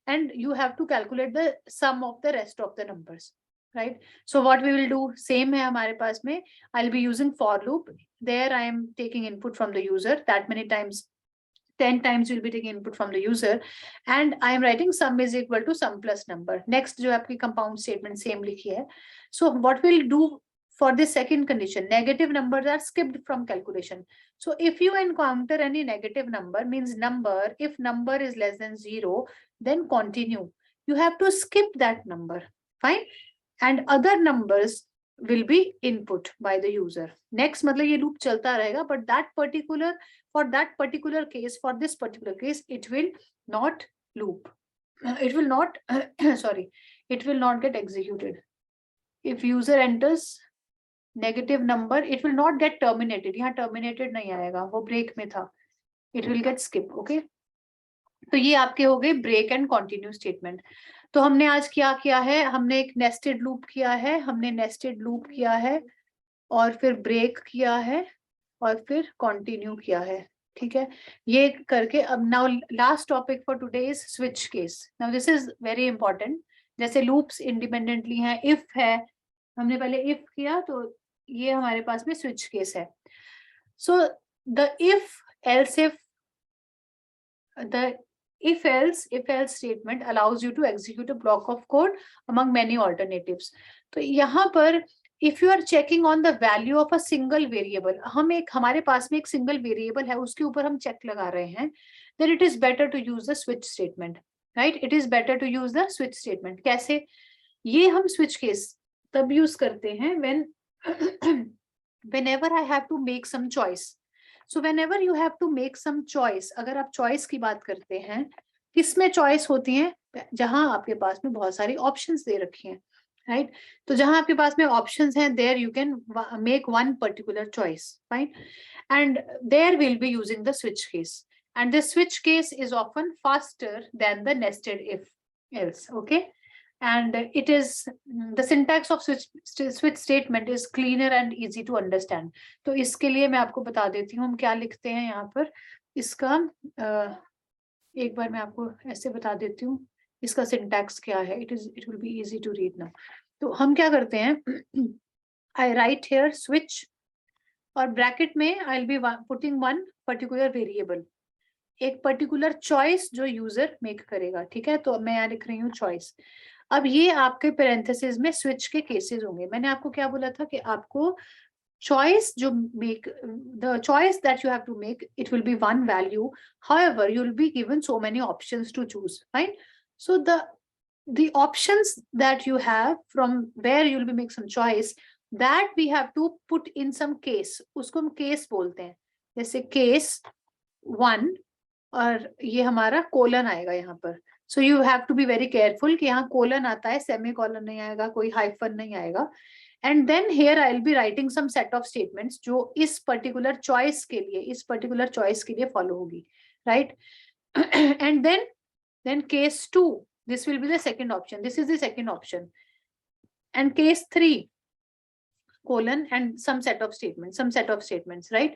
and you have to calculate the sum of the rest of the numbers. right? So what we will do, same है हमारे पास में, I'll be using for loop. There I am taking input from the user, that many times, 10 times you'll be taking input from the user, and I am writing sum is equal to sum plus number. Next जो आपकी compound statement same लिखी है. So what we'll do for this second condition, negative numbers are skipped from calculation. So if you encounter any negative number, means number, if number is less than 0, then continue. You have to skip that number, fine, and other numbers will be input by the user. Next मतलब ये loop चलता रहेगा, but that particular, for that particular case, for this particular case, it will not loop. It will not, sorry, it will not get executed. If user enters negative number, it will not get terminated. यहाँ terminated नहीं आएगा, वो break में था. It will get skip, okay? तो ये आपके हो गए break and continue statement. तो हमने आज क्या किया है, हमने एक nested loop किया है, हमने nested loop किया है, और फिर break किया है, और फिर continue किया है, ठीक है? ये करके अब now last topic for today is switch case. Now this is very important. जैसे loops independently हैं, if है, हमने पहले if किया, तो ये हमारे पास में switch case है. So the if else statement allows you to execute a block of code among many alternatives. तो यहाँ पर if you are checking on the value of a single variable, हमारे पास में एक single variable है, उसके ऊपर हम check लगा रहे हैं, then it is better to use the switch statement, right? It is better to use the switch statement. कैसे? ये हम switch case तब use करते हैं whenever I have to make some choice. So whenever you have to make some choice, अगर आप choice की बात करते हैं, किसमें choice होती है? जहां आपके पास में बहुत सारी options दे रखी हैं, right? तो जहां आपके पास में options हैं, there you can make one particular choice, fine? And there we'll be using the switch case. And the switch case is often faster than the nested if else, okay? And it is, the syntax of switch statement is cleaner and easy to understand. तो इसके लिए मैं आपको बता देती हूँ हम क्या लिखते हैं यहाँ पर. इसका एक बार मैं आपको ऐसे बता देती हूँ इसका syntax क्या है. It will be easy to read now. तो हम क्या करते हैं, I write here switch, और bracket में I'll be putting one particular variable, एक particular choice जो user make करेगा, ठीक है? तो मैं यहाँ लिख रही हूँ choice. अब ये आपके parenthesis में switch के cases होंगे. मैंने आपको क्या बोला था कि आपको choice जो make, the choice that you have to make, it will be one value. However, you will be given so many options to choose, fine? So the options that you have from where you will be make some choice, that we have to put in some case. उसको हम case बोलते हैं. जैसे case 1, और ये हमारा colon आएगा यहाँ पर. So you have to be very careful कि यहाँ colon आता है, semicolon नहीं आएगा, कोई hyphen नहीं आएगा. And then here I'll be writing some set of statements जो इस particular choice के लिए follow होगी, right? And then case 2, this will be the second option. This is the second option. And case 3, colon and some set of statements, right?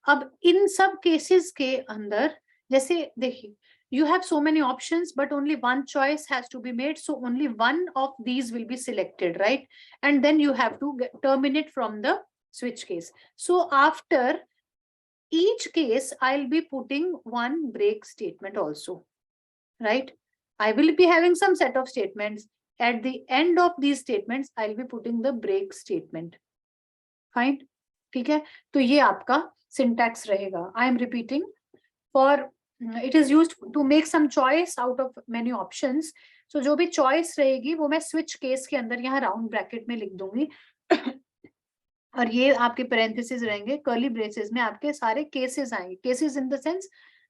अब इन सब cases के अंदर जैसे देखिए, you have so many options, but only one choice has to be made. So only one of these will be selected, right? And then you have to terminate from the switch case. So after each case, I'll be putting one break statement also, right? I will be having some set of statements. At the end of these statements, I'll be putting the break statement. Fine? ठीक है? तो ये आपका syntax रहेगा. I am repeating. For it is used to make some choice out of many options. So जो भी choice रहेगी वो मैं switch case के अंदर यहाँ round bracket में लिख दूंगी. और ये आपके parentheses रहेंगे, curly braces में आपके सारे cases आएंगे. Cases in the sense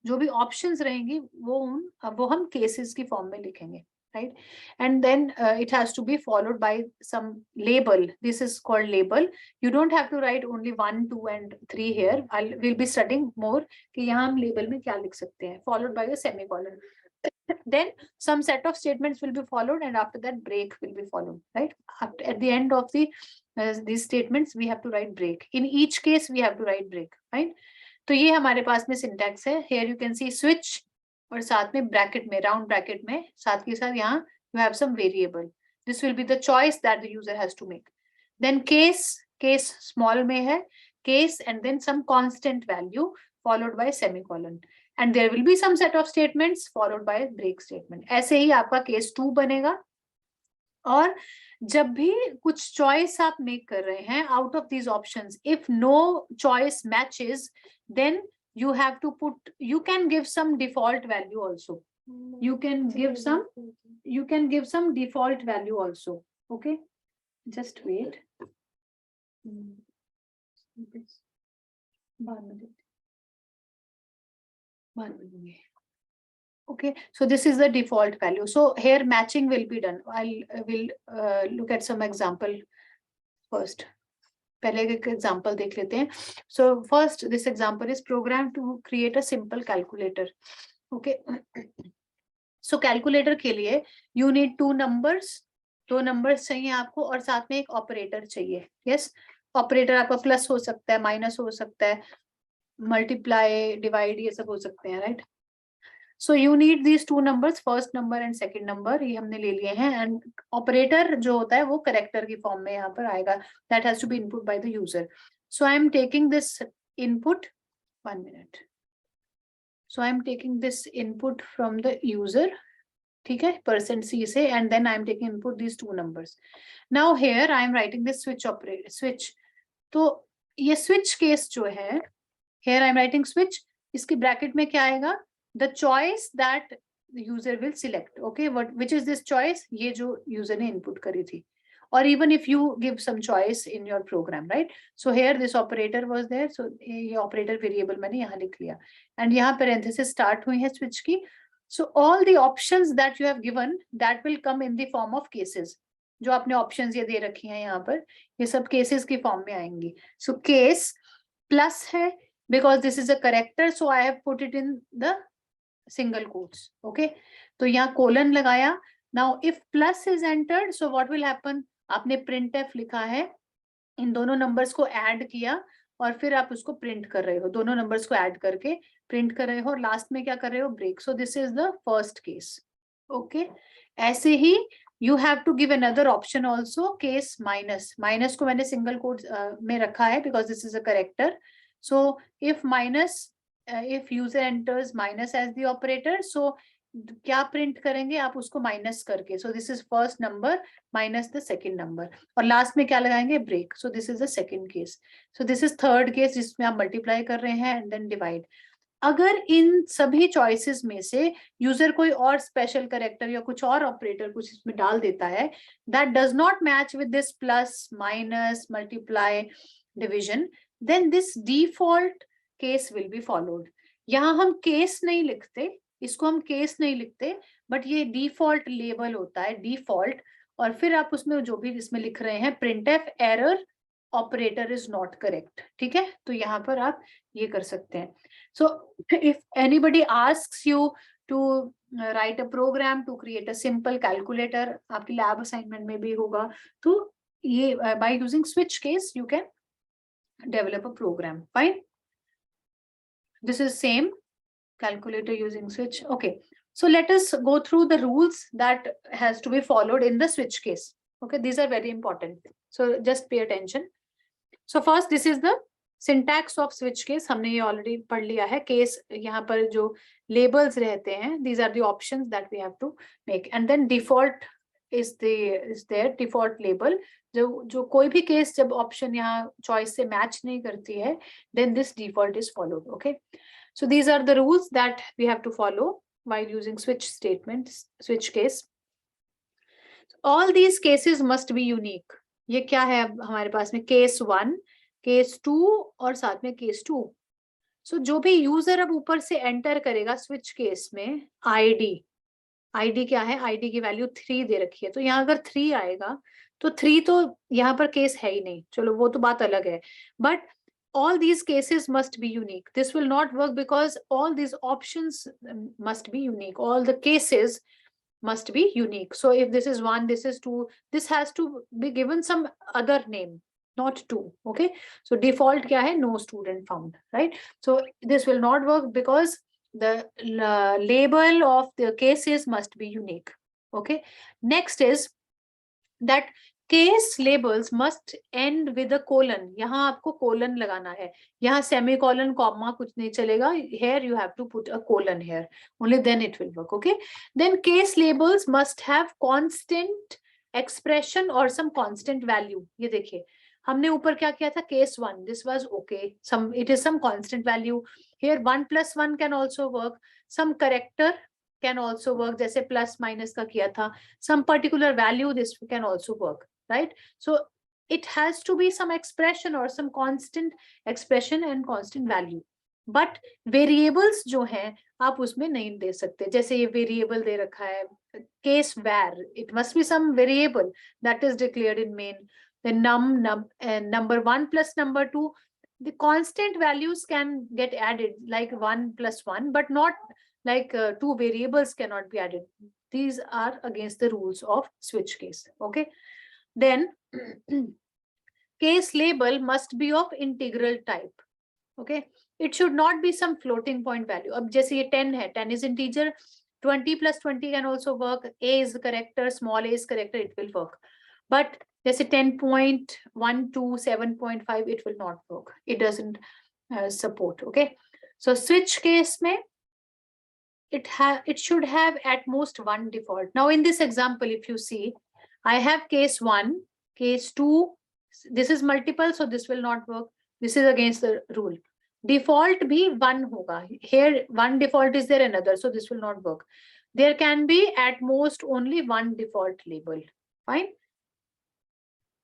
जो भी options रहेंगी वो हम cases की form में लिखेंगे, right? And then it has to be followed by some label. This is called label. You don't have to write only 1, 2 and 3 here. We'll be studying more कि यहाँ हम label में क्या लिख सकते हैं, followed by a semicolon. Then some set of statements will be followed, and after that break will be followed, right? At the end of these statements we have to write break. In each case we have to write break, right? तो ये हमारे पास में syntax है. Here you can see switch, और साथ में bracket में, round bracket में, साथ के साथ यहाँ you have some variable. This will be the choice that the user has to make. Then case small में है, case and then some constant value followed by semicolon. And there will be some set of statements followed by break statement. ऐसे ही आपका case 2 बनेगा. और जब भी कुछ choice आप make कर रहे हैं out of these options, if no choice matches, then you have to put, you can give some default value also. You can give some default value also. Okay, just wait. Okay, so this is the default value. So here matching will be done. Will look at some example first. पहले एक example देख लेते हैं. So first, this example is programmed to create a simple calculator. Okay. So calculator के लिए you need two numbers. दो numbers चाहिए आपको और साथ में एक operator चाहिए. Yes. Operator आपका plus हो सकता है, minus हो सकता है, multiply, divide ये सब हो सकते हैं, right? So you need these two numbers, first number and second number. ये हमने ले लिए हैं. And operator जो होता है वो character की form में यहाँ पर आएगा. That has to be input by the user. So I am taking this input. 1 minute. So I am taking this input from the user. ठीक है, %c से, and then I am taking input these two numbers. Now here I am writing this switch operator. Switch. तो ये switch case जो है, here I am writing switch. इसकी bracket में क्या आएगा? The choice that the user will select. Okay, which is this choice? ये जो user ने input करी थी. Or even if you give some choice in your program, right? So here this operator was there. So ये operator variable मैंने यहाँ लिख लिया. And यहाँ parenthesis start हुई है switch की. So all the options that you have given, that will come in the form of cases. जो आपने options ये दे रखी हैं यहाँ पर, ये सब cases की form में आएंगी. So case plus है because this is a character, so I have put it in the single quotes. Okay, तो यहाँ colon लगाया. Now if plus is entered, so what will happen? आपने printf लिखा है, इन दोनों numbers को add किया और फिर आप उसको print कर रहे हो, दोनों numbers को add करके print कर रहे हो और last में क्या कर रहे हो? Break. So this is the first case. Okay, ऐसे ही you have to give another option also, case minus. Minus को मैंने single quotes में रखा है because this is a character. So if minus, if user enters minus as the operator, so क्या print करेंगे आप उसको minus करके. So this is first number minus the second number. और last में क्या लगाएंगे? Break. So this is the second case. So this is third case जिसमें आप multiply कर रहे हैं and then divide. अगर इन सभी choices में से user कोई और special character या कुछ और operator कुछ इसमें डाल देता है, that does not match with this plus, minus, multiply, division, then this default case will be followed. यहाँ हम case नहीं लिखते, इसको हम case नहीं लिखते, but ये default label होता है, default, और फिर आप उसमें जो भी इसमें लिख रहे हैं printf error operator is not correct. ठीक है, तो यहाँ पर आप ये कर सकते हैं. So if anybody asks you to write a program to create a simple calculator, आपकी lab assignment में भी होगा, तो ये by using switch case you can develop a program. Fine. This is same calculator using switch. Okay, so let us go through the rules that has to be followed in the switch case. Okay, these are very important, so just pay attention. So first, this is the syntax of switch case. हमने ये already पढ़ लिया है. Case यहाँ पर जो labels रहते हैं, these are the options that we have to make, and then default is there, default label. जो कोई भी case जब option यहाँ choice से match नहीं करती है, then this default is followed. Okay, so these are the rules that we have to follow while using switch statements, switch case. All these cases must be unique. ये क्या है अब हमारे पास में? case 1, case 2 और साथ में case 2. So जो भी user अब ऊपर से enter करेगा switch case में, ID क्या है? ID की value 3 दे रखी है, तो यहाँ अगर 3 आएगा तो 3 तो यहाँ पर case है ही नहीं, चलो वो तो बात अलग है. But all these cases must be unique. This will not work because all these options must be unique. All the cases must be unique. So if this is 1, this is 2, this has to be given some other name, not 2. Okay, so default kya hai? No student found, right? So this will not work because the label of the cases must be unique. Okay, next is that case labels must end with a colon. यहाँ आपको colon लगाना है, यहाँ semicolon comma कुछ नहीं चलेगा. Here you have to put a colon here, only then it will work. Okay, then case labels must have constant expression or some constant value. ये देखिए हमने ऊपर क्या किया था, case 1, this was okay, some it is some constant value. Here 1 + 1 can also work, some character can also work, जैसे plus minus का किया था, some particular value this can also work, right? So it has to be some expression or some constant expression and constant value. But variables जो हैं आप उसमें नहीं दे सकते, जैसे ये variable दे रखा है case var, it must be some variable that is declared in main. The number 1 plus number 2, the constant values can get added like 1 + 1, but not like 2 variables cannot be added. These are against the rules of switch case. Okay, then case label must be of integral type. Okay, it should not be some floating point value. अब जैसे ये 10 है, 10 is integer, 20 + 20 can also work. A is character, small a is character, it will work. But जैसे 10.12, 7.5, it will not work. It doesn't support. Okay, so switch case में it should have at most one default. Now in this example, if you see, I have case 1, case 2, this is multiple, so this will not work. This is against the rule. Default bhi 1 hoga. Here one default is there, another, so this will not work. There can be at most only one default label. Fine.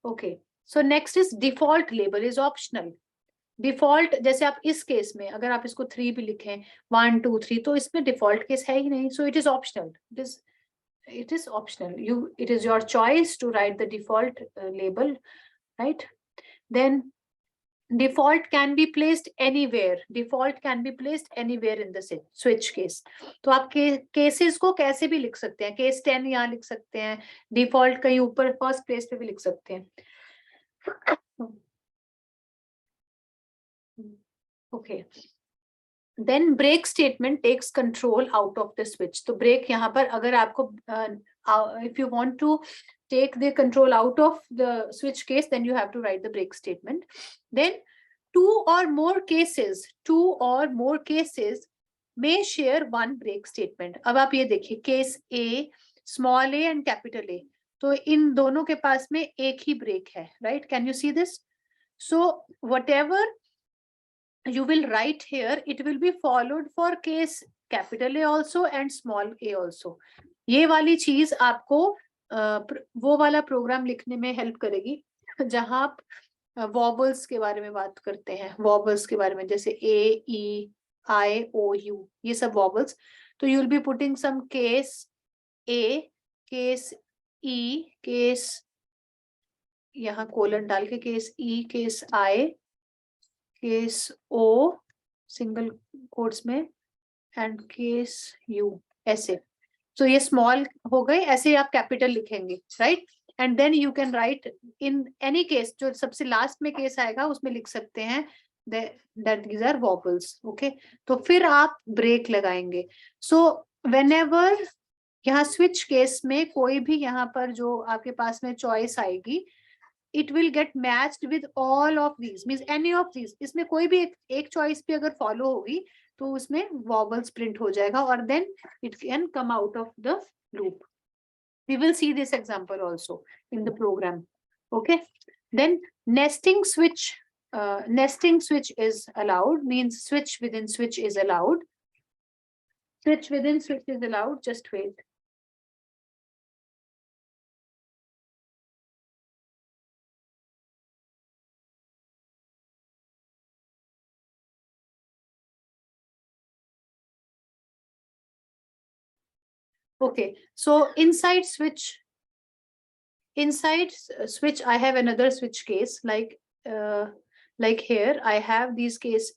Okay, so next is default label is optional. Default जैसे आप इस case में अगर आप इसको 3 भी लिखें 1 2 3, तो इसमें डिफॉल्ट केस है ही नहीं, so it is optional. it is optional. It is your choice to write the default label, right? Then default can be placed anywhere. Default can be placed anywhere in the switch case. तो आप cases को कैसे भी लिख सकते हैं. Case 10 यहाँ लिख सकते हैं, डिफॉल्ट कहीं ऊपर फर्स्ट प्लेस पे भी लिख सकते हैं. Okay, then break statement takes control out of the switch. तो break यहाँ पर अगर आपको if you want to take the control out of the switch case, then you have to write the break statement. Then two or more cases may share one break statement. अब आप ये देखिए case A, small a and capital A, तो इन दोनों के पास में एक ही break है, right? Can you see this? So whatever you will write here, it will be followed for case capital A also and small a also. ये वाली चीज आपको वो वाला प्रोग्राम लिखने में हेल्प करेगी जहां आप वॉबल्स के बारे में बात करते हैं, वॉबल्स के बारे में, जैसे A, E, I, O, U, ये सब वॉबल्स. तो you will be putting some case A, case E, case यहाँ कोलन डाल के case E, case I, case O single quotes में एंड केस U, ऐसे. तो ये स्मॉल हो गए, ऐसे आप कैपिटल लिखेंगे, right? And then you can write in any case, जो सबसे लास्ट में केस आएगा उसमें लिख सकते हैं that these are vowels. Okay, तो फिर आप ब्रेक लगाएंगे. सो whenever यहाँ स्विच केस में कोई भी यहाँ पर जो आपके पास में चॉइस आएगी, it will get matched with all of these, means any of these. इसमें कोई भी एक चॉइस भी अगर फॉलो होगी तो उसमें vowels print हो जाएगा और then it can come out of the loop. We will see this example also in the program. Okay, then nesting switch is allowed, means switch within switch is allowed. Switch within switch is allowed. Just wait. Okay, so inside switch, I have another switch case, like here I have these case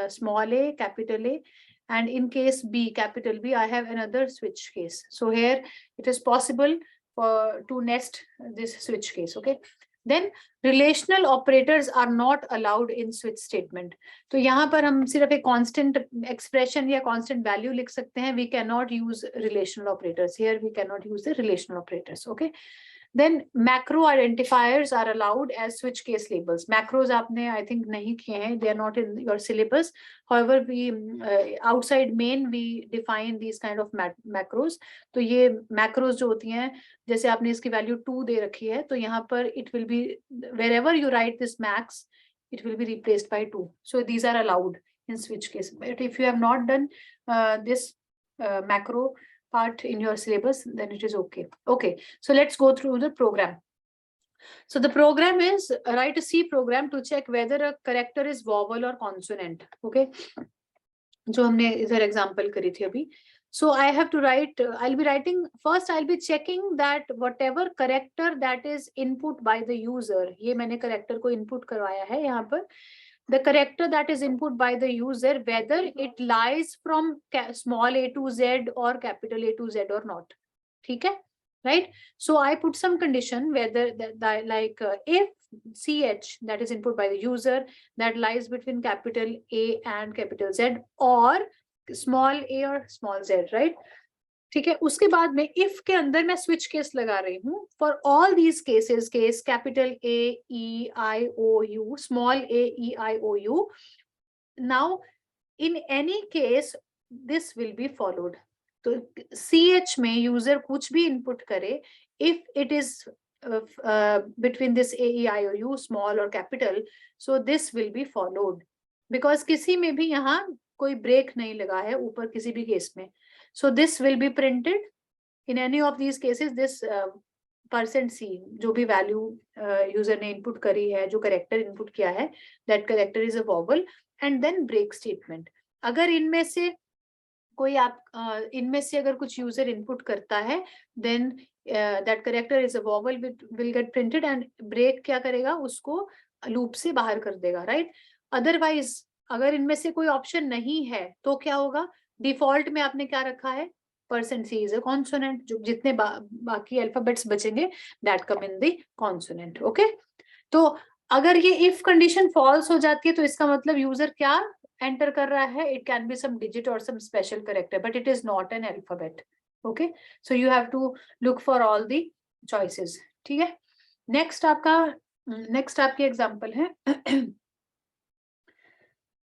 small a, capital A, and in case B, capital B, I have another switch case. So here it is possible to nest this switch case. Okay, then relational operators are not allowed in switch statement. तो यहाँ पर हम सिर्फ एक constant expression या constant value लिख सकते हैं. We cannot use relational operators. Here we cannot use the relational operators. Okay, Then macro identifiers are allowed as switch case labels. Macros आपने I think नहीं किए हैं, they are not in your syllabus. However, we outside main we define these kind of macros. तो ये macros जो होती हैं, जैसे आपने इसकी value 2 दे रखी है, तो यहाँ पर it will be wherever you write this max, it will be replaced by 2. So these are allowed in switch case. But if you have not done this macro part in your syllabus, then it is okay. Okay, so let's go through the program. So the program is write a C program to check whether a character is vowel or consonant. Okay, जो हमने इधर example करी थी अभी. So I have to write, I'll be writing, first I'll be checking that whatever character that is input by the user, ये मैंने character को input करवाया है यहाँ पर, the character that is input by the user, whether it lies from small a to z or capital A to z or not. ठीक है, right? So I put some condition whether that like if ch that is input by the user that lies between capital A and capital Z or small a or small z, right? ठीक है, उसके बाद में if के अंदर मैं switch case लगा रही हूँ for all these cases, case capital A E I O U, small a E I O U. Now in any case this will be followed. तो ch में user कुछ भी input करे, if it is between this A E I O U, small or capital, so this will be followed because किसी में भी यहाँ कोई break नहीं लगा है ऊपर किसी भी केस में. So this will be printed in any of these cases. This %c जो भी value user ने input करी है, जो character input किया है, that character is a vowel, and then break statement. अगर इनमें से कोई आप इनमें से अगर कुछ user input करता है, then that character is a vowel will get printed and break क्या करेगा, उसको loop से बाहर कर देगा, right? Otherwise अगर इनमें से कोई option नहीं है तो क्या होगा, डिफॉल्ट में आपने क्या रखा है, % c is a consonant, जो जितने बाकी अल्फाबेट्स बचेंगे that come in the consonant. Okay, तो अगर ये if condition false हो जाती है तो इसका मतलब यूजर क्या एंटर कर रहा है, it can be some digit or some special character, but it is not an alphabet. Okay, so you have to look for all the choices. ठीक है, नेक्स्ट आपकी एग्जांपल है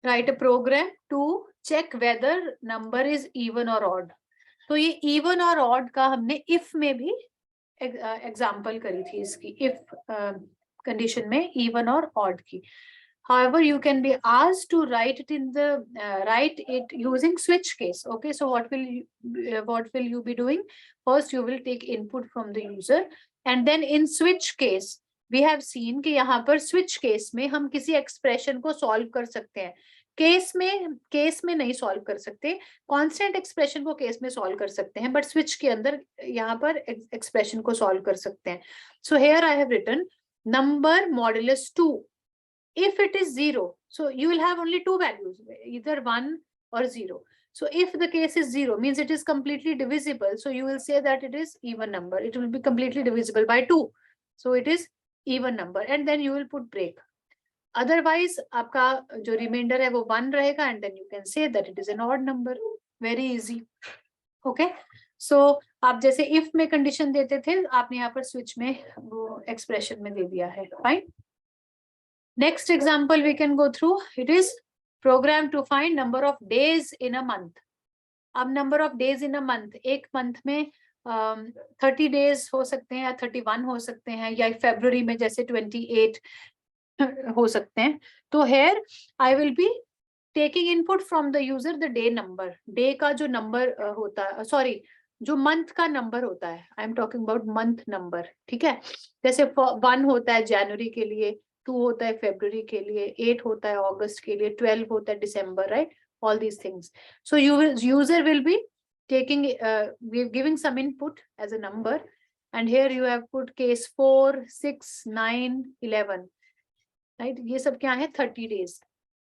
write a program to check whether number is even or odd. तो ये even और odd का हमने if में भी एग्जाम्पल करी थी इसकी, if कंडीशन में even और odd की. However, you can be asked to write it in the write it using switch case. Okay, so what will you be doing? First, you will take input from the user, and then in switch case, we have seen कि यहाँ पर switch case में हम किसी expression को solve कर सकते हैं. केस में नहीं सॉल्व कर सकते, कांस्टेंट एक्सप्रेशन को केस में सॉल्व कर सकते हैं, बट स्विच के अंदर यहाँ पर एक्सप्रेशन को सॉल्व कर सकते हैं. So here I have written number modulus 2. if it is 0, so you will have only two values, either 1 or 0. So if the case is 0 means it is completely divisible, so you will say that it is even number, it will be completely divisible by 2, so it is even number, and then you will put break. Otherwise आपका जो reminder है वो 1 रहेगा, and then you can say that it is an odd number. Very easy. Okay, so आप जैसे if में condition देते थे, आपने यहाँ पर स्विच में वो एक्सप्रेशन में दे दिया है. Fine. Next example we can go through. It is program to find number of days in a month. अब number of days in a month, एक मंथ में 30 days हो सकते हैं या 31 हो सकते हैं, या फरवरी में जैसे 28 हो सकते हैं. तो here I will be taking input from the user the day number. Day का जो नंबर होता है, सॉरी जो मंथ का नंबर होता है, I am talking about month number. ठीक है, जैसे 1 होता है जनवरी के लिए, 2 होता है फरवरी के लिए, 8 होता है अगस्त के लिए, 12 होता है December, right? All these things. So user will be taking giving some input as a number, and here you have put case 4, 6, 9, 11, right? ये सब क्या है, 30 days.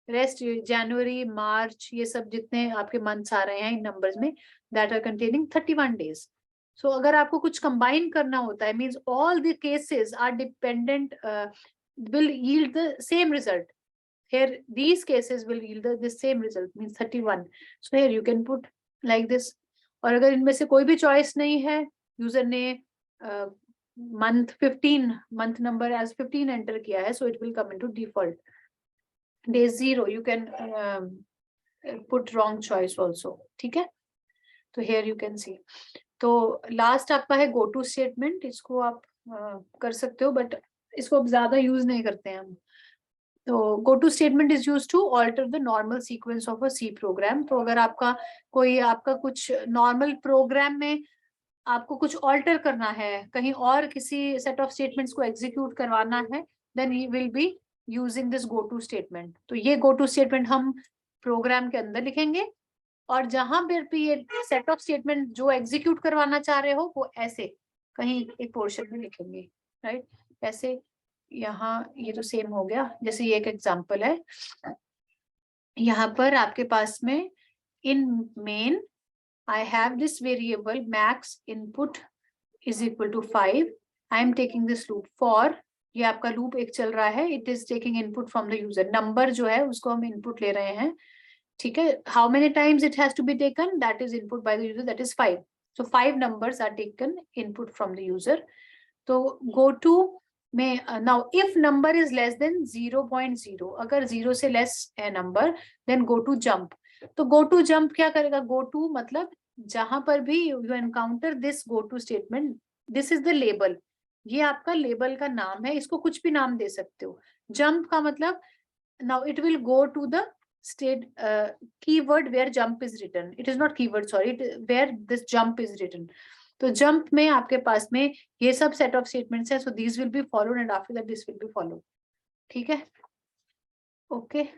रेस्ट जनवरी, मार्च, ये सब जितने आपके मंथ्स आ रहे हैं इन नंबर्स में, that are containing 31 days. So अगर आपको कुछ कंबाइन करना होता है, means all the cases are dependent, will yield the same result. Here these cases will yield the same result, means 31. So here you can put like this. और अगर इनमें से कोई भी चॉइस नहीं है, यूजर ने month 15, month number as 15 enter किया है, so it will come into default. Day 0 you can put wrong choice also. ठीक है, तो हेयर यू कैन सी. तो लास्ट आपका है गो टू स्टेटमेंट. इसको आप कर सकते हो, बट इसको अब ज्यादा यूज नहीं करते हैं हम. तो go to statement is used to alter the normal sequence of a C program. तो अगर आपका कुछ नॉर्मल प्रोग्राम में आपको कुछ ऑल्टर करना है, कहीं और किसी सेट ऑफ स्टेटमेंट्स को एग्जीक्यूट करवाना है, then you will be using this go to statement. तो ये गो टू स्टेटमेंट हम प्रोग्राम के अंदर लिखेंगे, और जहां पर भी ये सेट ऑफ स्टेटमेंट जो एग्जीक्यूट करवाना चाह रहे हो वो ऐसे कहीं एक पोर्शन में लिखेंगे. राइट, ऐसे. यहाँ ये तो सेम हो गया. जैसे ये एक एग्जांपल है, यहाँ पर आपके पास में इन main I have this variable max input is equal to 5. I am taking this loop for, ये आपका लूप एक चल रहा है. It is taking input from the user. Number जो है उसको हम इनपुट ले रहे हैं. ठीक है, how many times it has to be taken, that is input by the user, that is 5. So 5 numbers are taken input from the user. तो go to में now if number is less than 0.0, अगर 0 से less है number, then go to jump. तो go to jump क्या करेगा? go to मतलब जहां पर भी you encounter this go to statement, this is the label. ये आपका लेबल का नाम है, इसको कुछ भी नाम दे सकते हो. jump का मतलब now it will go to the state keyword where jump is written. It is not keyword, sorry, where this jump is written. तो jump में आपके पास में ये सब set of statements है, so these will be followed and after that this will be followed. ठीक है, okay.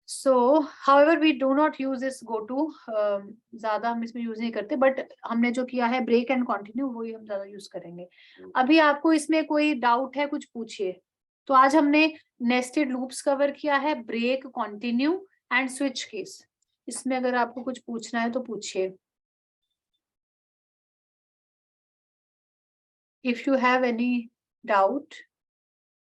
So however we do not use this go to, ज्यादा हम इसमें यूज नहीं करते, बट हमने जो किया है ब्रेक एंड कंटिन्यू वही हम ज्यादा यूज करेंगे. अभी आपको इसमें कोई डाउट है, कुछ पूछिए. तो आज हमने नेस्टेड लूप्स कवर किया है, break, continue and switch case. इसमें अगर आपको कुछ पूछना है तो पूछिए. If you have any doubt,